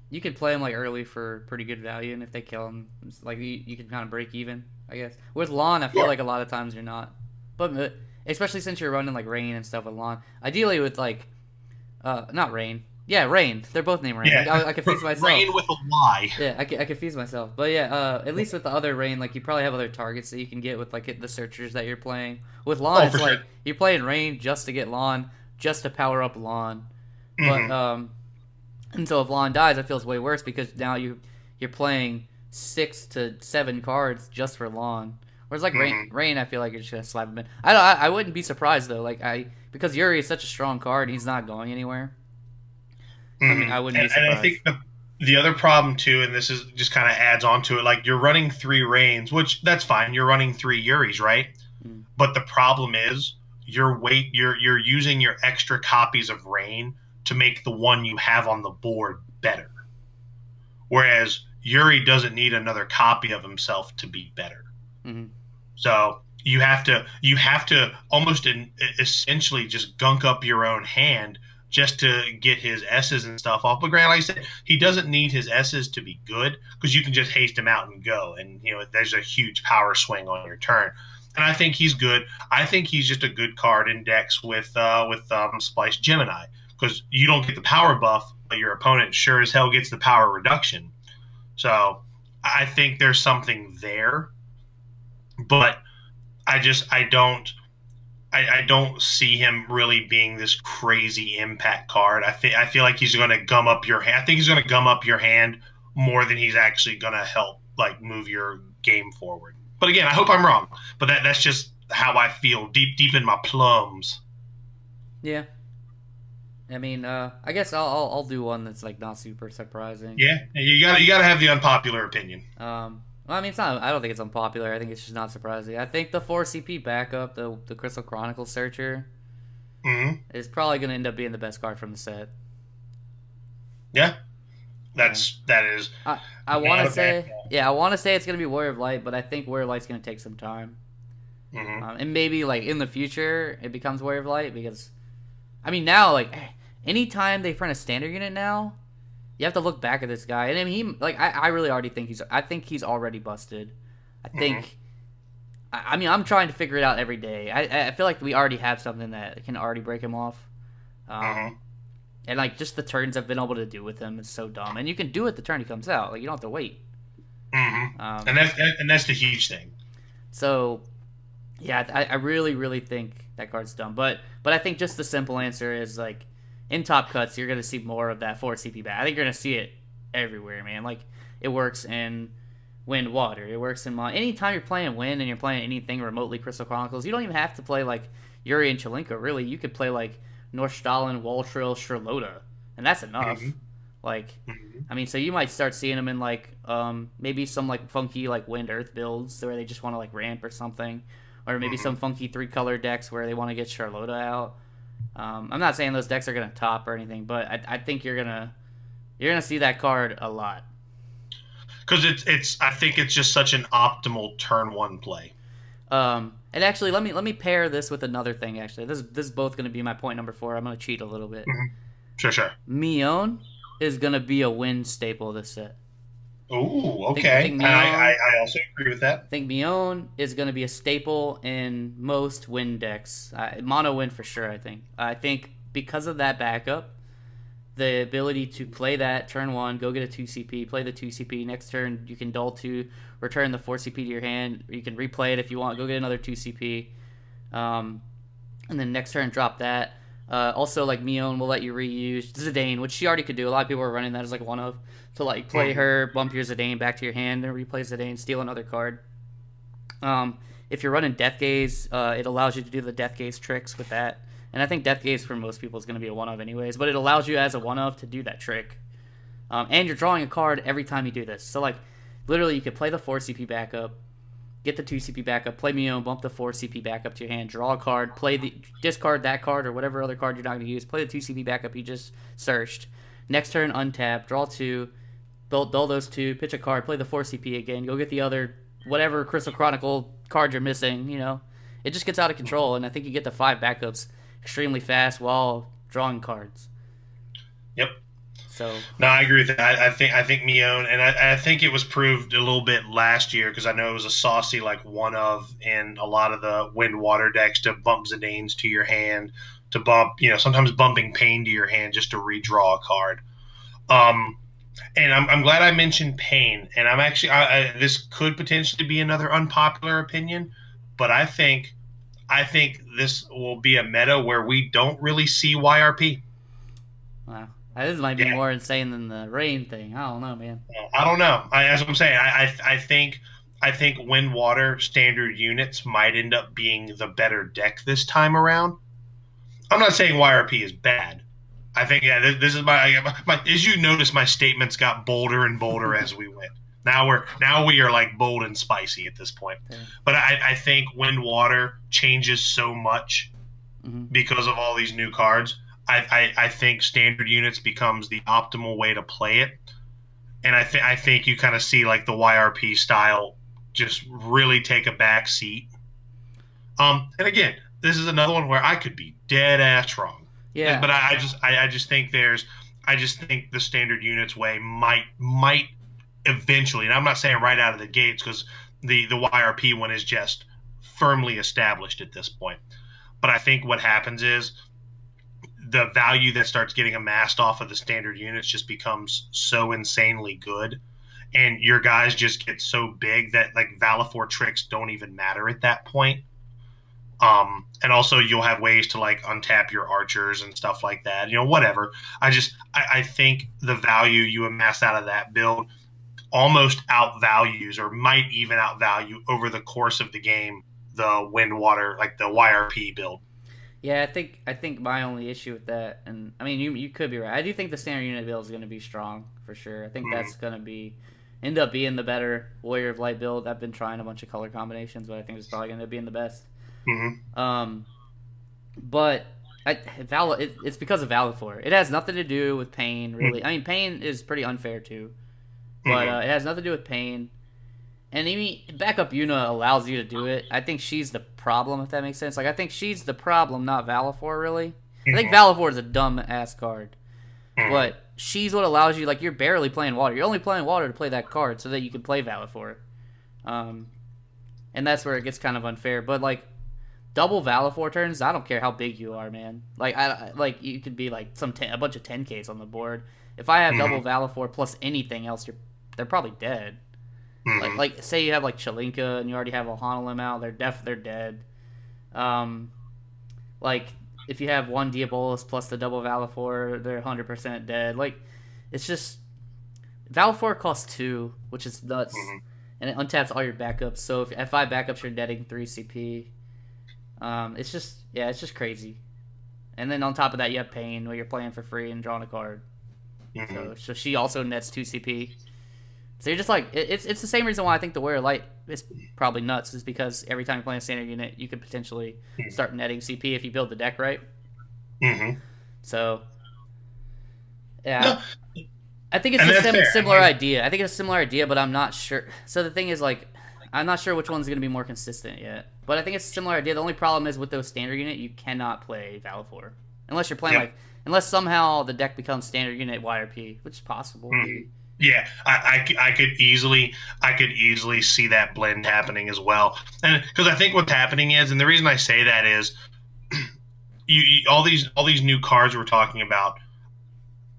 you could play him like early for pretty good value, and if they kill him, like you can kind of break even. I guess with Lon, I feel like a lot of times you're not, but especially since you're running like Rain and stuff with Lon. Ideally with like, not Rain. Yeah, Rain. They're both named Rain. Yeah. I confuse myself. Rain with a Y. Yeah, I confuse myself. But yeah, at least with the other Rain, like you probably have other targets that you can get with like the searchers that you're playing. With Lon, it's like you're playing Rain just to get Lon, just to power up Lon. But and so if Lon dies, it feels way worse because now you're playing 6 to 7 cards just for Lon. Whereas like Rain, I feel like you're just gonna slap him in. I wouldn't be surprised though, because Yuri is such a strong card, he's not going anywhere. I mean, I wouldn't be surprised. And I think the other problem too, and this is just kind of adds on to it, like you're running 3 Rains, which that's fine. You're running 3 Yuris, right? But the problem is you're using your extra copies of Rain to make the one you have on the board better. Whereas Yuri doesn't need another copy of himself to be better. So you have to almost essentially just gunk up your own hand just to get his S's and stuff off. But granted, like I said, he doesn't need his S's to be good because you can just haste him out and go. And, there's a huge power swing on your turn. And I think he's good. I think he's just a good card in decks with Splice Gemini because you don't get the power buff but your opponent sure as hell gets the power reduction. So I think there's something there, but I don't see him really being this crazy impact card. I feel like he's going to gum up your hand. I think he's going to gum up your hand more than he's actually going to help like move your game forward. But again, I hope I'm wrong. But that's just how I feel deep in my plums. Yeah. I mean, I guess I'll do one that's like not super surprising. Yeah, you gotta have the unpopular opinion. Well, I mean, it's not. I don't think it's unpopular. I think it's just not surprising. I think the 4 CP backup, the Crystal Chronicle Searcher, is probably going to end up being the best card from the set. Yeah, that is. I want to say, I want to say it's going to be Warrior of Light, but I think Warrior of Light's going to take some time. And maybe like in the future it becomes Warrior of Light, because, I mean, now like anytime they print a standard unit now, you have to look back at this guy, and I mean, I really already think he's already busted. I think, I mean, I'm trying to figure it out every day. I feel like we already have something that can already break him off. And like just the turns I've been able to do with him is so dumb, and you can do it the turn he comes out. Like you don't have to wait. And that's the huge thing. So, yeah, I really think that card's dumb. But I think just the simple answer is like, in top cuts, you're gonna see more of that 4 CP back. I think you're gonna see it everywhere, man. Like it works in Wind, Water. It works in anytime you're playing Wind and you're playing anything remotely Crystal Chronicles. You don't even have to play like Yuri and Chelinka. Really, you could play like Northstalin, Waltrill, Charlotta, and that's enough. Like, I mean, so you might start seeing them in like maybe some like funky like Wind Earth builds where they just want to like ramp or something, or maybe some funky 3-color decks where they want to get Charlotta out. I'm not saying those decks are gonna top or anything, but I think you're gonna see that card a lot. Because I think it's just such an optimal turn 1 play. And actually, let me pair this with another thing. Actually, this is both gonna be my point number 4. I'm gonna cheat a little bit. Sure. Mion is gonna be a Wind staple this set. Oh, okay. I think Mion, I also agree with that. I think Mion is going to be a staple in most Wind decks. Mono Wind for sure, I think because of that backup, the ability to play that turn 1, go get a 2 CP, play the 2 CP, next turn you can dull 2, return the 4 CP to your hand, or you can replay it if you want, go get another 2 CP, and then next turn drop that. Also, like, Mion will let you reuse Zidane, which she already could do. A lot of people are running that as, like, one of. So, like, play her, bump your Zidane back to your hand, and replay Zidane, steal another card. If you're running Death Gaze, it allows you to do the Death Gaze tricks with that. And I think Death Gaze for most people is going to be a one-of anyways, but it allows you as a one-of to do that trick. And you're drawing a card every time you do this. So, like, literally, you could play the 4 CP backup, get the 2 CP backup, play Mion, bump the 4 CP backup to your hand, draw a card, discard that card or whatever other card you're not going to use, play the 2 CP backup you just searched. Next turn, untap, draw 2, dull those 2, pitch a card, play the 4 CP again, go get the other whatever Crystal Chronicle card you're missing, you know. It just gets out of control, and I think you get the 5 backups extremely fast while drawing cards. Yep. So no, I agree with that. I think Mion, and I think it was proved a little bit last year because I know it was a saucy like one of in a lot of the Wind Water decks to bump Zidanes to your hand, to bump, you know, sometimes bumping Pain to your hand just to redraw a card. And I'm glad I mentioned Pain, and I'm actually this could potentially be another unpopular opinion, but I think this will be a meta where we don't really see YRP. Wow. This might be more insane than the rain thing. I don't know, man. I don't know. As I'm saying, I think Wind Water standard units might end up being the better deck this time around. I'm not saying YRP is bad. I think this is my as you notice, my statements got bolder and bolder as we went. Now we are like bold and spicy at this point. Okay. But I think Wind Water changes so much because of all these new cards. I think standard units becomes the optimal way to play it, and I think you kind of see like the YRP style just really take a back seat. And again, this is another one where I could be dead ass wrong. Yeah. But I just think the standard units way might eventually, and I'm not saying right out of the gates because the YRP one is just firmly established at this point. But I think what happens is the value that starts getting amassed off of the standard units just becomes so insanely good, and your guys just get so big that like Valifor tricks don't even matter at that point. And also you'll have ways to like untap your archers and stuff like that. Whatever. I think the value you amass out of that build almost outvalues, or might even outvalue over the course of the game, the wind water, like the YRP build. Yeah, I think my only issue with that, and I mean you could be right. I do think the standard unit build is going to be strong for sure. I think that's going to end up being the better Warrior of Light build. I've been trying a bunch of color combinations, but I think it's probably going to end up being the best. But it's because of Valifor. It has nothing to do with Pain, really. I mean, Pain is pretty unfair too, but it has nothing to do with Pain. And even backup Yuna allows you to do it. I think she's the problem, if that makes sense. Like, I think she's the problem, not Valifor, really. I think Valifor is a dumb-ass card. But she's what allows you, like, you're barely playing Water. You're only playing Water to play that card so that you can play Valifor. And that's where it gets kind of unfair. But, like, double Valifor turns, I don't care how big you are, man. Like, you could be, like, a bunch of 10Ks on the board. If I have double Valifor plus anything else, they're probably dead. Like say you have like Chelinka and you already have Ohanalim out, they're dead. Like if you have one Diabolus plus the double Valifor, they're 100% dead. Like it's just Valifor costs 2, which is nuts, and it untaps all your backups. So if F5 backups, you're netting 3 CP. It's just crazy. And then on top of that, you have Pain, where you're playing for free and drawing a card. So she also nets 2 CP. So you're just like, it's the same reason why I think the Warrior Light is probably nuts, is because every time you play a standard unit, you could potentially start netting CP if you build the deck right. So, yeah. No. I think it's a similar idea. I think it's a similar idea, but I'm not sure. So the thing is, like, I'm not sure which one's going to be more consistent yet. But I think it's a similar idea. The only problem is with those standard unit, you cannot play Valifor. Unless you're playing, unless somehow the deck becomes standard unit YRP, which is possible. Yeah, I could easily see that blend happening as well, and because I think what's happening is, and the reason I say that is, all these new cards we're talking about.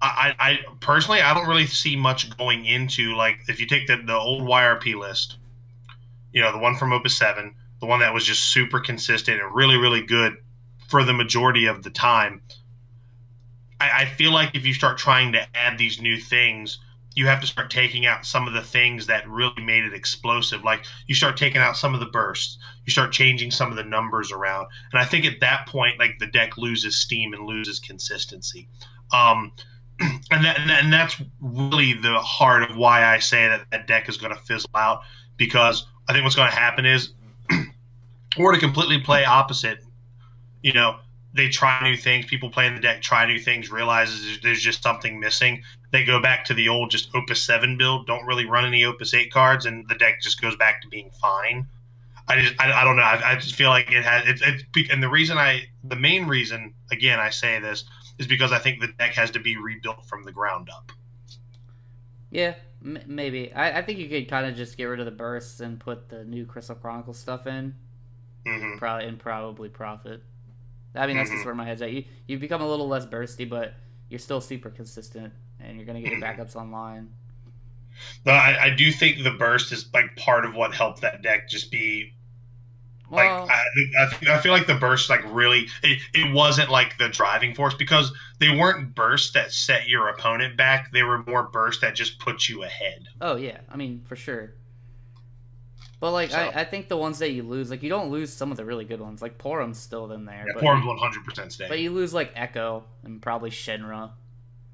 I personally, I don't really see much going into, like, if you take the old YRP list, the one from Opus 7, the one that was just super consistent and really, really good for the majority of the time. I feel like if you start trying to add these new things, you have to start taking out some of the things that really made it explosive. Like, you start taking out some of the bursts. You start changing some of the numbers around. And I think at that point, like, the deck loses steam and loses consistency. And that's really the heart of why I say that deck is going to fizzle out, because I think what's going to happen is, or to completely play opposite, they try new things. People playing the deck try new things, realizes there's just something missing. They go back to the old just Opus 7 build, don't really run any Opus 8 cards, and the deck just goes back to being fine. I don't know. I just feel like it has and the main reason, again, I say this is because I think the deck has to be rebuilt from the ground up. Yeah, maybe. I think you could kind of just get rid of the bursts and put the new Crystal Chronicles stuff in, probably profit. I mean, that's just where my head's at. You become a little less bursty, but you're still super consistent, and you're going to get your backups online. No, I do think the burst is, like, part of what helped that deck just be, like, I feel like the burst, like, really, it wasn't, like, the driving force, because they weren't bursts that set your opponent back. They were more bursts that just put you ahead. Oh, yeah. I mean, for sure. But, like, so, I think the ones that you lose, like, you don't lose some of the really good ones. Like, Porum's still in there. Yeah, Porum's 100% staying. But you lose, like, Echo and probably Shenra.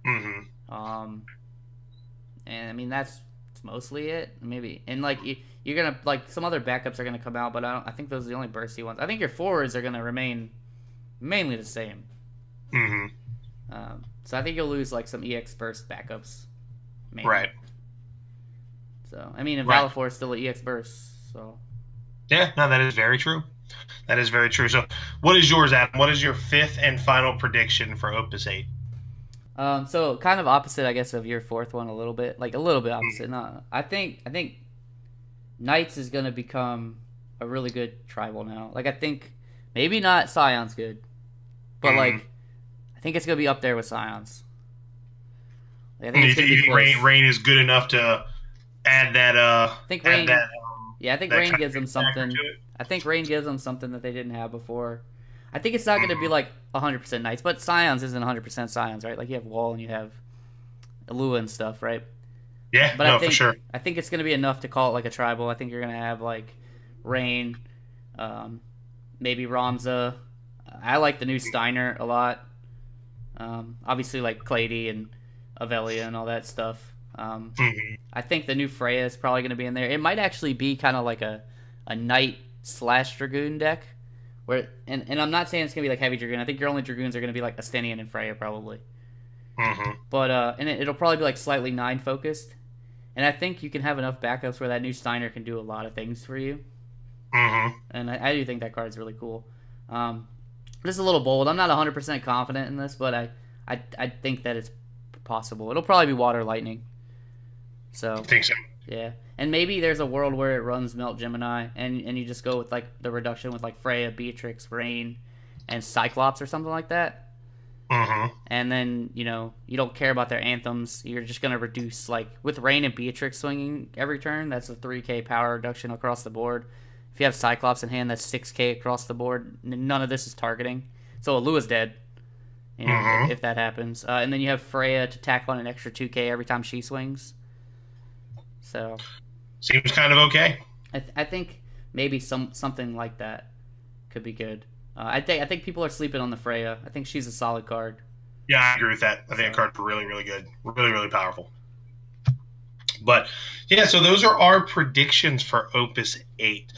And, I mean, that's mostly it. Maybe. And, like, you're going to, like, some other backups are going to come out, but I think those are the only bursty ones. I think your forwards are going to remain mainly the same. So I think you'll lose, like, some EX burst backups. Maybe. Right. So, I mean, and Valifor is still an EX burst. So, yeah, no, that is very true. That is very true. So, what is yours, Adam? What is your fifth and final prediction for Opus 8? So kind of opposite, I guess, of your fourth one a little bit. Like, a little bit opposite. No, I think Knights is going to become a really good tribal now. Like, I think maybe not Scion's good, but, like, I think it's gonna be up there with Scions. I think it's gonna You be think close. Rain is good enough to add that? I think add Rain. that. Yeah, I think That Rain kind gives of them factor something. to it? I think Rain gives them something that they didn't have before. I think it's not going to be Mhm. like 100% Knights, but Scions isn't 100% Scions, right? Like you have Wall and you have Alua and stuff, right? Yeah, But no, for sure. I think it's going to be enough to call it like a tribal. I think you're going to have like Rain, um, maybe Ramza. I like the new Steiner a lot. Obviously, like Clady and Avelia and all that stuff. Mhm. I think the new Freya is probably going to be in there. It might actually be kind of like a Knight / Dragoon deck. And I'm not saying it's going to be like heavy Dragoon. I think your only Dragoons are going to be like Astinian and Freya probably. Mhm. But and it'll probably be like slightly 9 focused. And I think you can have enough backups where that new Steiner can do a lot of things for you. Mhm. And I do think that card's really cool. This is a little bold. I'm not 100% confident in this, but I think that it's possible. It'll probably be Water Lightning. So I think so. yeah, and maybe there's a world where it runs Melt Gemini, and you just go with like the reduction with like Freya, Beatrix, Rain, and Cyclops or something like that. Mhm. And then you don't care about their anthems. You're just gonna reduce like with Rain and Beatrix swinging every turn. That's a 3K power reduction across the board. If you have Cyclops in hand, that's 6K across the board. None of this is targeting. So Alua's dead. Mhm. If that happens, and then you have Freya to tack on an extra 2K every time she swings. So Seems kind of okay. I think maybe something like that could be good. I think people are sleeping on the Freya. I think she's a solid card. Yeah, I agree with that. I think the card's really, really good. Really, really powerful. But yeah, so those are our predictions for Opus 8.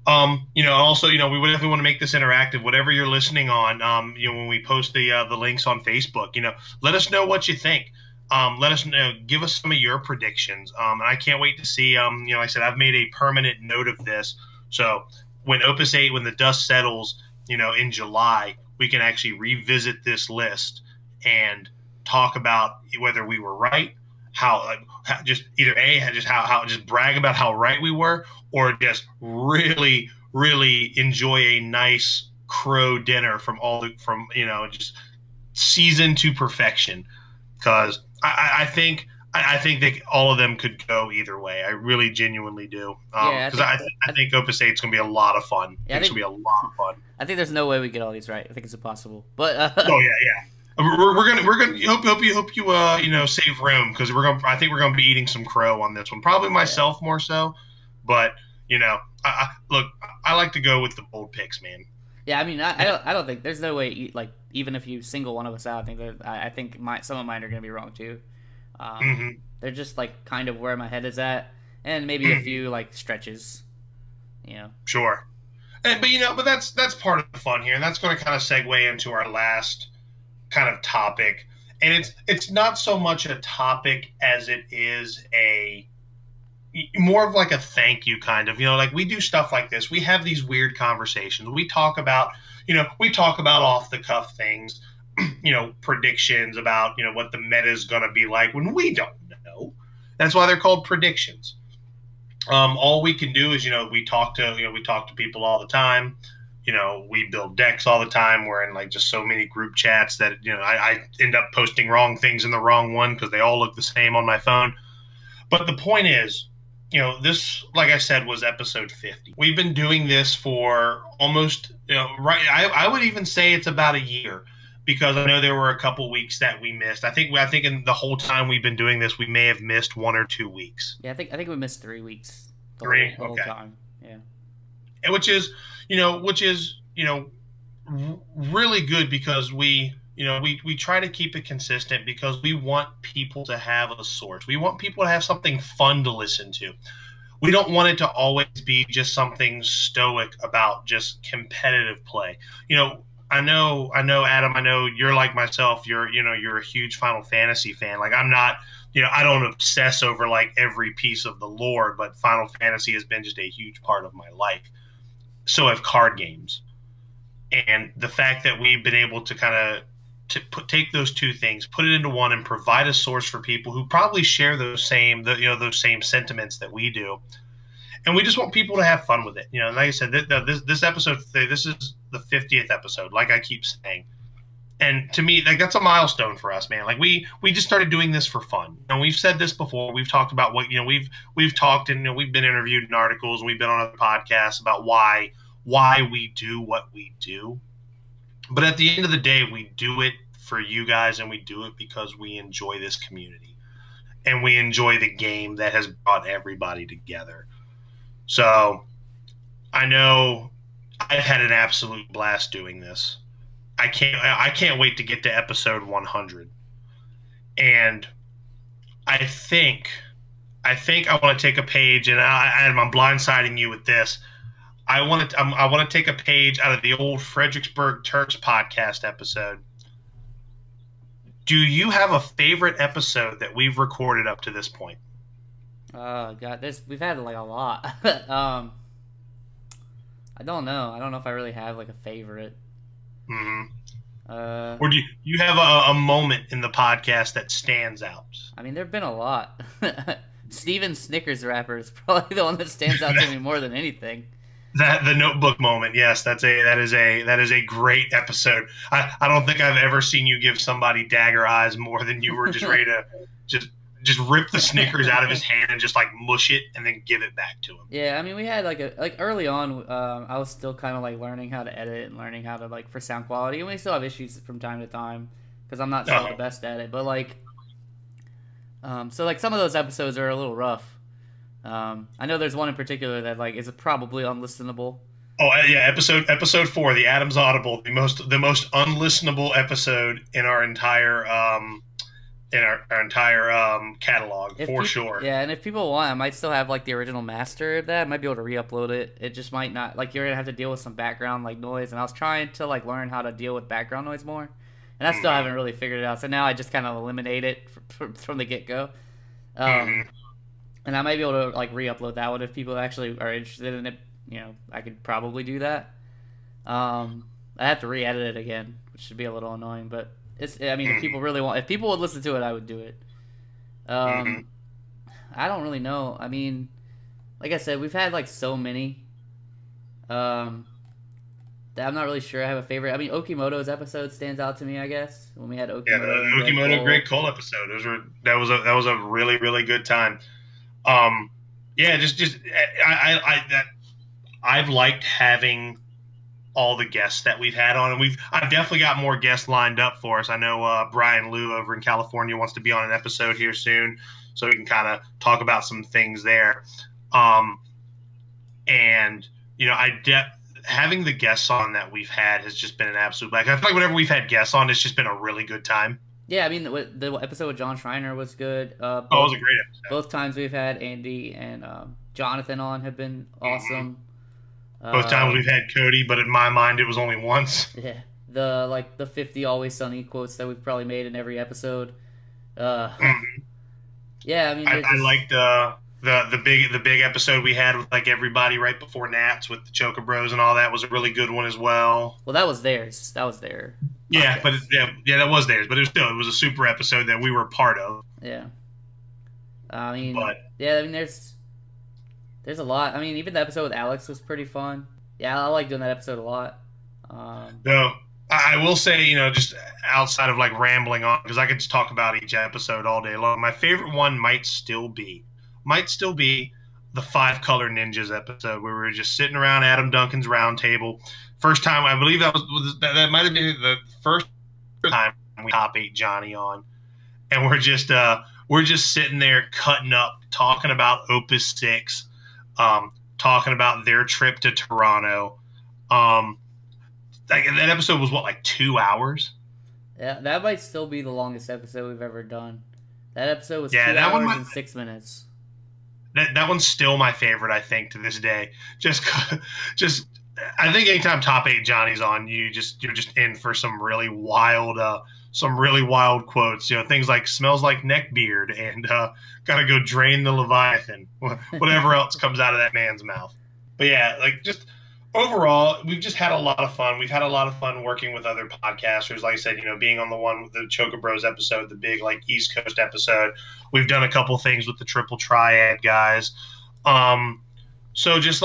Also, we would definitely want to make this interactive. Whatever you're listening on, when we post the links on Facebook, let us know what you think. Let us know. Give us some of your predictions. And I can't wait to see. Like I said, I've made a permanent note of this. So when Opus 8, when the dust settles, in July, we can actually revisit this list and talk about whether we were right, just either just brag about how right we were, or just really, really enjoy a nice crow dinner from just seasoned to perfection. Because I think that all of them could go either way. I really genuinely do. Yeah, Because I think Opus 8 is going to be a lot of fun. Yeah, It's going to be a lot of fun. I think there's no way we get all these right. I think it's impossible. But Oh yeah. We're gonna hope you save room, because I think we're gonna be eating some crow on this one. Probably myself more so, but look, I like to go with the bold picks, man. yeah, I mean, I don't think there's no way. Like even if you single one of us out, I think some of mine are gonna be wrong too. They're just like kind of where my head is at, and maybe a few like stretches. Sure. But that's part of the fun here, and that's going to kind of segue into our last kind of topic. And it's not so much a topic as it is more of like a thank you kind of. Like we do stuff like this. We have these weird conversations. We talk about off the cuff things, predictions about what the meta is going to be like when we don't know. That's why they're called predictions. All we can do is, we talk to people all the time. We build decks all the time. We're in like just so many group chats that, I end up posting wrong things in the wrong one because they all look the same on my phone. But the point is, this, like I said, was episode 50. We've been doing this for almost, right. I would even say it's about a year, because I know there were a couple weeks that we missed. I think in the whole time we've been doing this, we may have missed 1 or 2 weeks. Yeah, I think we missed 3 weeks. The whole time. Yeah. And which is really good, because we try to keep it consistent, because we want people to have a source. We want people to have something fun to listen to. We don't want it to always be just something stoic about just competitive play. I know, Adam, I know you're like myself. You're a huge Final Fantasy fan. Like I'm not, I don't obsess over like every piece of the lore, but Final Fantasy has been just a huge part of my life. So have card games. And the fact that we've been able to kind of take those two things, put it into one, and provide a source for people who probably share those same sentiments that we do. And we just want people to have fun with it. Like I said, this episode, this is the 50th episode. Like I keep saying, And to me, like, that's a milestone for us, man. Like we just started doing this for fun. And we've said this before. We've talked about what we've talked, and we've been interviewed in articles, and we've been on other podcasts about why we do what we do. But at the end of the day, we do it for you guys, and we do it because we enjoy this community, and we enjoy the game that has brought everybody together. So I know I've had an absolute blast doing this. I can't wait to get to episode 100. And I think I want to take a page, and I'm blindsiding you with this. I want to take a page out of the old Fredericksburg Turks podcast episode. Do you have a favorite episode that we've recorded up to this point? God, we've had like a lot. I don't know. I don't know if I really have like a favorite. Or do you have a moment in the podcast that stands out? I mean, there've been a lot. Steven Snickers rapper is probably the one that stands out to me more than anything. The notebook moment, yes, that is a great episode. I don't think I've ever seen you give somebody dagger eyes more than you were just ready to just rip the Snickers out of his hand and just like mush it and then give it back to him. Yeah, I mean, we had like early on, I was still kind of like learning how to edit and learning how to like for sound quality, and we still have issues from time to time because I'm not still the best at it. But like, so like some of those episodes are a little rough. I know there's one in particular that like is probably unlistenable. Oh yeah, episode 4, the Adams Audible, the most unlistenable episode in our entire catalog for sure. Yeah, and if people want, I might still have like the original master of that. I might be able to re-upload it. It just might not, like, you're gonna have to deal with some background like noise, and I was trying to like learn how to deal with background noise more, and I still haven't really figured it out. So now I just kind of eliminate it from the get go. And I might be able to like re-upload that one if people actually are interested in it. You know, I could probably do that. I have to re-edit it again, which should be a little annoying, but I mean, if people would listen to it, I would do it. I don't really know. I mean, like I said, we've had like so many that I'm not really sure I have a favorite. I mean, Okimoto's episode stands out to me, I guess, when we had Okimoto. Yeah, the Okimoto Great Cole episode. That was a really, really good time. Yeah, I've liked having all the guests that we've had on, and I've definitely got more guests lined up for us. I know Brian Liu over in California wants to be on an episode here soon, so we can kind of talk about some things there. And you know, having the guests on that we've had has just been an absolute. Like, I feel like whenever we've had guests on, it's just been a really good time. Yeah, I mean, the episode with John Schreiner was good. It was a great episode. Both times we've had Andy and Jonathan on have been awesome. Both times we've had Cody, but in my mind, it was only once. Yeah, the 50 Always Sunny quotes that we've probably made in every episode. Yeah, I mean, I liked the big episode we had with like everybody right before Nats with the Choker Bros and all that was a really good one as well. Well, that was theirs. That was their. Yeah, but that was theirs. But it was a super episode that we were a part of. Yeah. I mean, there's a lot. I mean, even the episode with Alex was pretty fun. Yeah, I like doing that episode a lot. No, I will say, you know, just outside of like rambling on, because I could just talk about each episode all day long. My favorite one might still be the 5 Color Ninjas episode where we were just sitting around Adam Duncan's round table. First time, I believe that might have been the first time we top 8 Johnny on, and we're just sitting there cutting up, talking about Opus 6, talking about their trip to Toronto. That episode was what, like 2 hours? Yeah, that might still be the longest episode we've ever done. That episode was 2 hours and 6 minutes. That one's still my favorite, I think, to this day. Just I think anytime top 8 Johnny's on, you're just in for some really wild quotes. You know, things like "smells like neckbeard" and "gotta go drain the Leviathan," whatever else comes out of that man's mouth. But yeah, like, just overall, we've just had a lot of fun. We've had a lot of fun working with other podcasters. Like I said, you know, being on the one with the Choker Bros episode, the big like East Coast episode. We've done a couple things with the Triple Triad guys. So just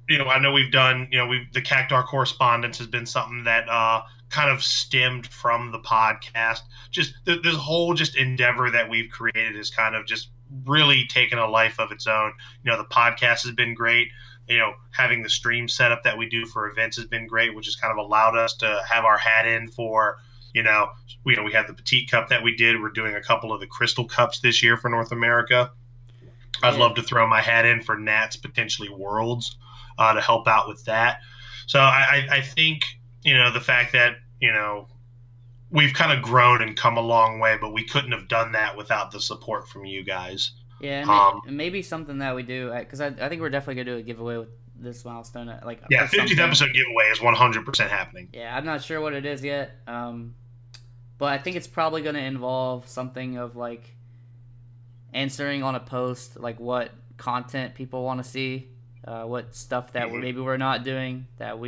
you know, I know we've done, you know, the Cactar correspondence has been something that kind of stemmed from the podcast. Just this whole just endeavor that we've created is kind of just really taken a life of its own. You know, the podcast has been great. You know, having the stream setup that we do for events has been great, which has kind of allowed us to have our hat in for, we have the Petite Cup that we did. We're doing a couple of the Crystal Cups this year for North America. I'd love to throw my hat in for Nats, potentially Worlds, to help out with that. So I think, the fact that, we've kind of grown and come a long way, but we couldn't have done that without the support from you guys. Yeah, and maybe something that we do, because I think we're definitely going to do a giveaway with this milestone. 50th episode giveaway is 100% happening. Yeah, I'm not sure what it is yet, but I think it's probably going to involve something of, answering on a post, what content people want to see. What stuff that maybe we're not doing that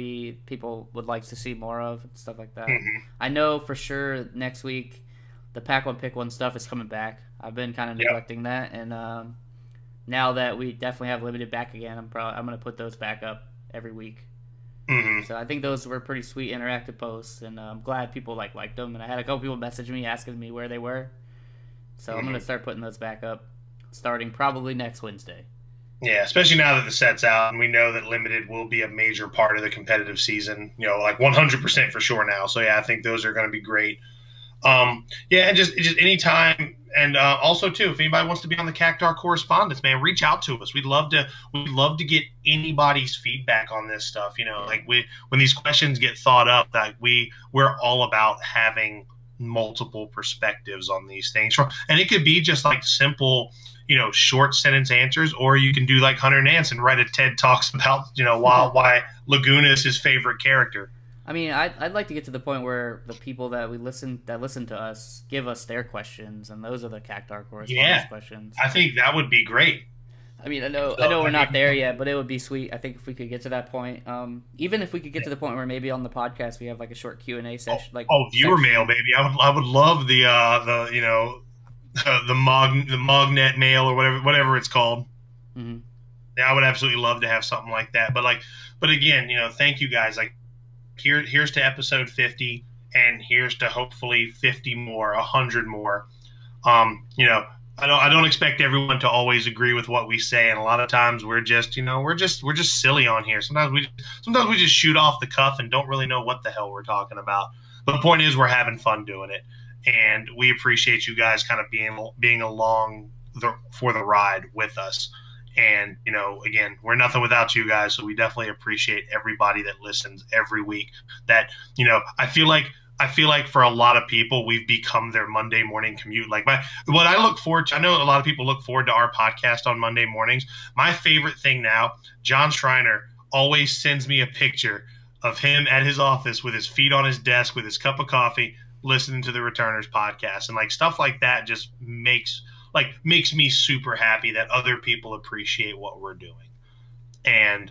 people would like to see more of and stuff like that. I know for sure next week the Pack One Pick One stuff is coming back. I've been kind of neglecting that, and now that we definitely have limited back again, I'm going to put those back up every week. So I think those were pretty sweet interactive posts, and I'm glad people liked them. And I had a couple people message me asking me where they were, so I'm going to start putting those back up starting probably next Wednesday. Yeah, especially now that the set's out and we know that limited will be a major part of the competitive season, 100% for sure now. So, yeah, I think those are going to be great. And just any time. And also, too, if anybody wants to be on the Cactar correspondence, man, reach out to us. We'd love to get anybody's feedback on this stuff. When these questions get thought up, we're all about having multiple perspectives on these things. And it could be just simple – short sentence answers, or you can do like Hunter Nance and write a TED Talks about, why Laguna is his favorite character. I mean, I'd like to get to the point where the people that listen to us give us their questions, and those are the Cactar correspondence questions. I think that would be great. I mean, I know we're not there yet, but it would be sweet. I think if we could get to that point, even if we could get to the point where maybe on the podcast we have a short Q&A session, viewer mail, baby. I would love the Mognet mail or whatever it's called. Yeah, I would absolutely love to have something like that. But again, thank you guys. Here's to episode 50, and here's to hopefully 50 more, 100 more. I don't expect everyone to always agree with what we say, and a lot of times we're just silly on here. Sometimes we just shoot off the cuff and don't really know what the hell we're talking about. But the point is, we're having fun doing it. And we appreciate you guys kind of being along for the ride with us. And, again, we're nothing without you guys. So we definitely appreciate everybody that listens every week. That, I feel like for a lot of people, we've become their Monday morning commute. What I look forward to, I know a lot of people look forward to our podcast on Monday mornings. My favorite thing now, John Schreiner always sends me a picture of him at his office with his feet on his desk with his cup of coffee, listening to the Returners podcast, and stuff like that just makes me super happy that other people appreciate what we're doing. And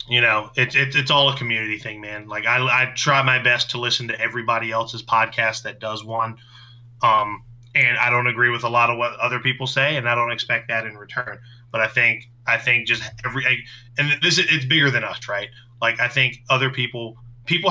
it's all a community thing, man. I try my best to listen to everybody else's podcast that does one, and I don't agree with a lot of what other people say, and I don't expect that in return. But I think just it's bigger than us, right? I think other people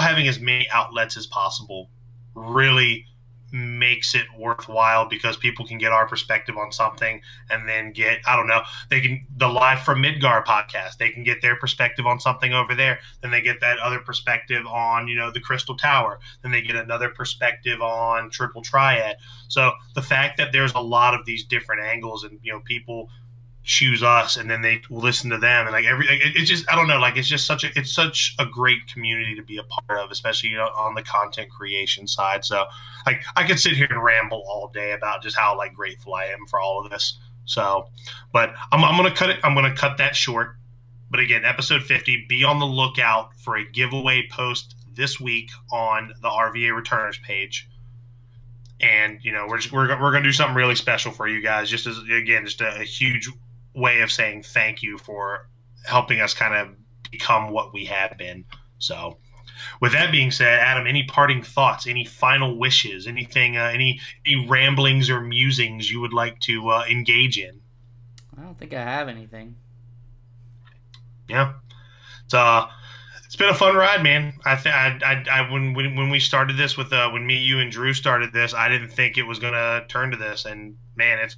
having as many outlets as possible really makes it worthwhile, because people can get our perspective on something and then get, the Live from Midgar podcast, they can get their perspective on something over there, then they get that other perspective on the Crystal Tower, then they get another perspective on Triple Triad. So the fact that there's a lot of these different angles, and people choose us and then they listen to them, and it's just, it's such a great community to be a part of, especially on the content creation side. So I could sit here and ramble all day about just how grateful I am for all of this. So, but I'm gonna cut that short. But again, episode 50, be on the lookout for a giveaway post this week on the RVA Returners page. And we're gonna do something really special for you guys, just a huge way of saying thank you for helping us kind of become what we have been. So with that being said, Adam, any parting thoughts, any final wishes, anything, any ramblings or musings you would like to engage in? I don't think I have anything. Yeah. It's It's been a fun ride, man. When we started this with when me, you, and Drew started this, I didn't think it was gonna turn to this, and man, it's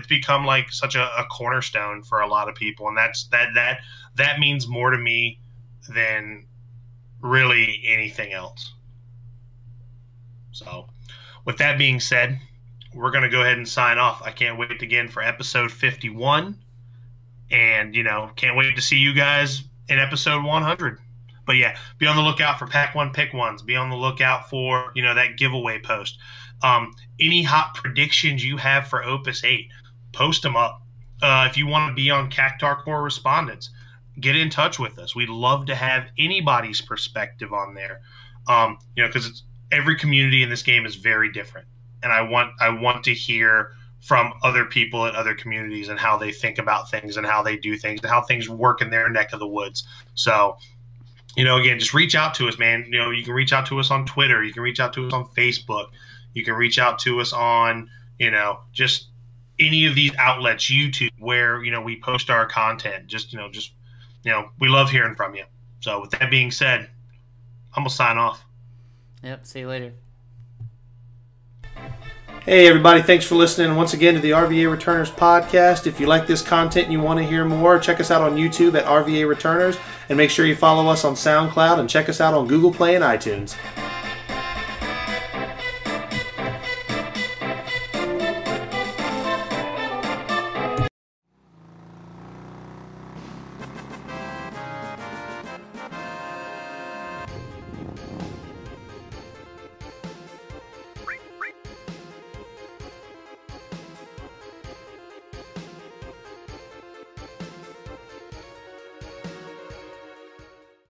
become like such a cornerstone for a lot of people, and that means more to me than really anything else. So, with that being said, we're gonna go ahead and sign off. I can't wait again for episode 51, and can't wait to see you guys in episode 100. But yeah, be on the lookout for Pack One Pick Ones. Be on the lookout for that giveaway post. Any hot predictions you have for Opus 8, post them up. If you want to be on Cactar Correspondence, get in touch with us. We'd love to have anybody's perspective on there. Because every community in this game is very different, and I want to hear from other people at other communities and how they think about things and how they do things and how things work in their neck of the woods. So. Again, just reach out to us, man. You can reach out to us on Twitter. You can reach out to us on Facebook. You can reach out to us on, just any of these outlets, YouTube, where, we post our content. Just, we love hearing from you. So with that being said, I'm going to sign off. Yep. See you later. Hey everybody, thanks for listening once again to the RVA Returners podcast. If you like this content and you want to hear more, check us out on YouTube at RVA Returners, and make sure you follow us on SoundCloud and check us out on Google Play and iTunes.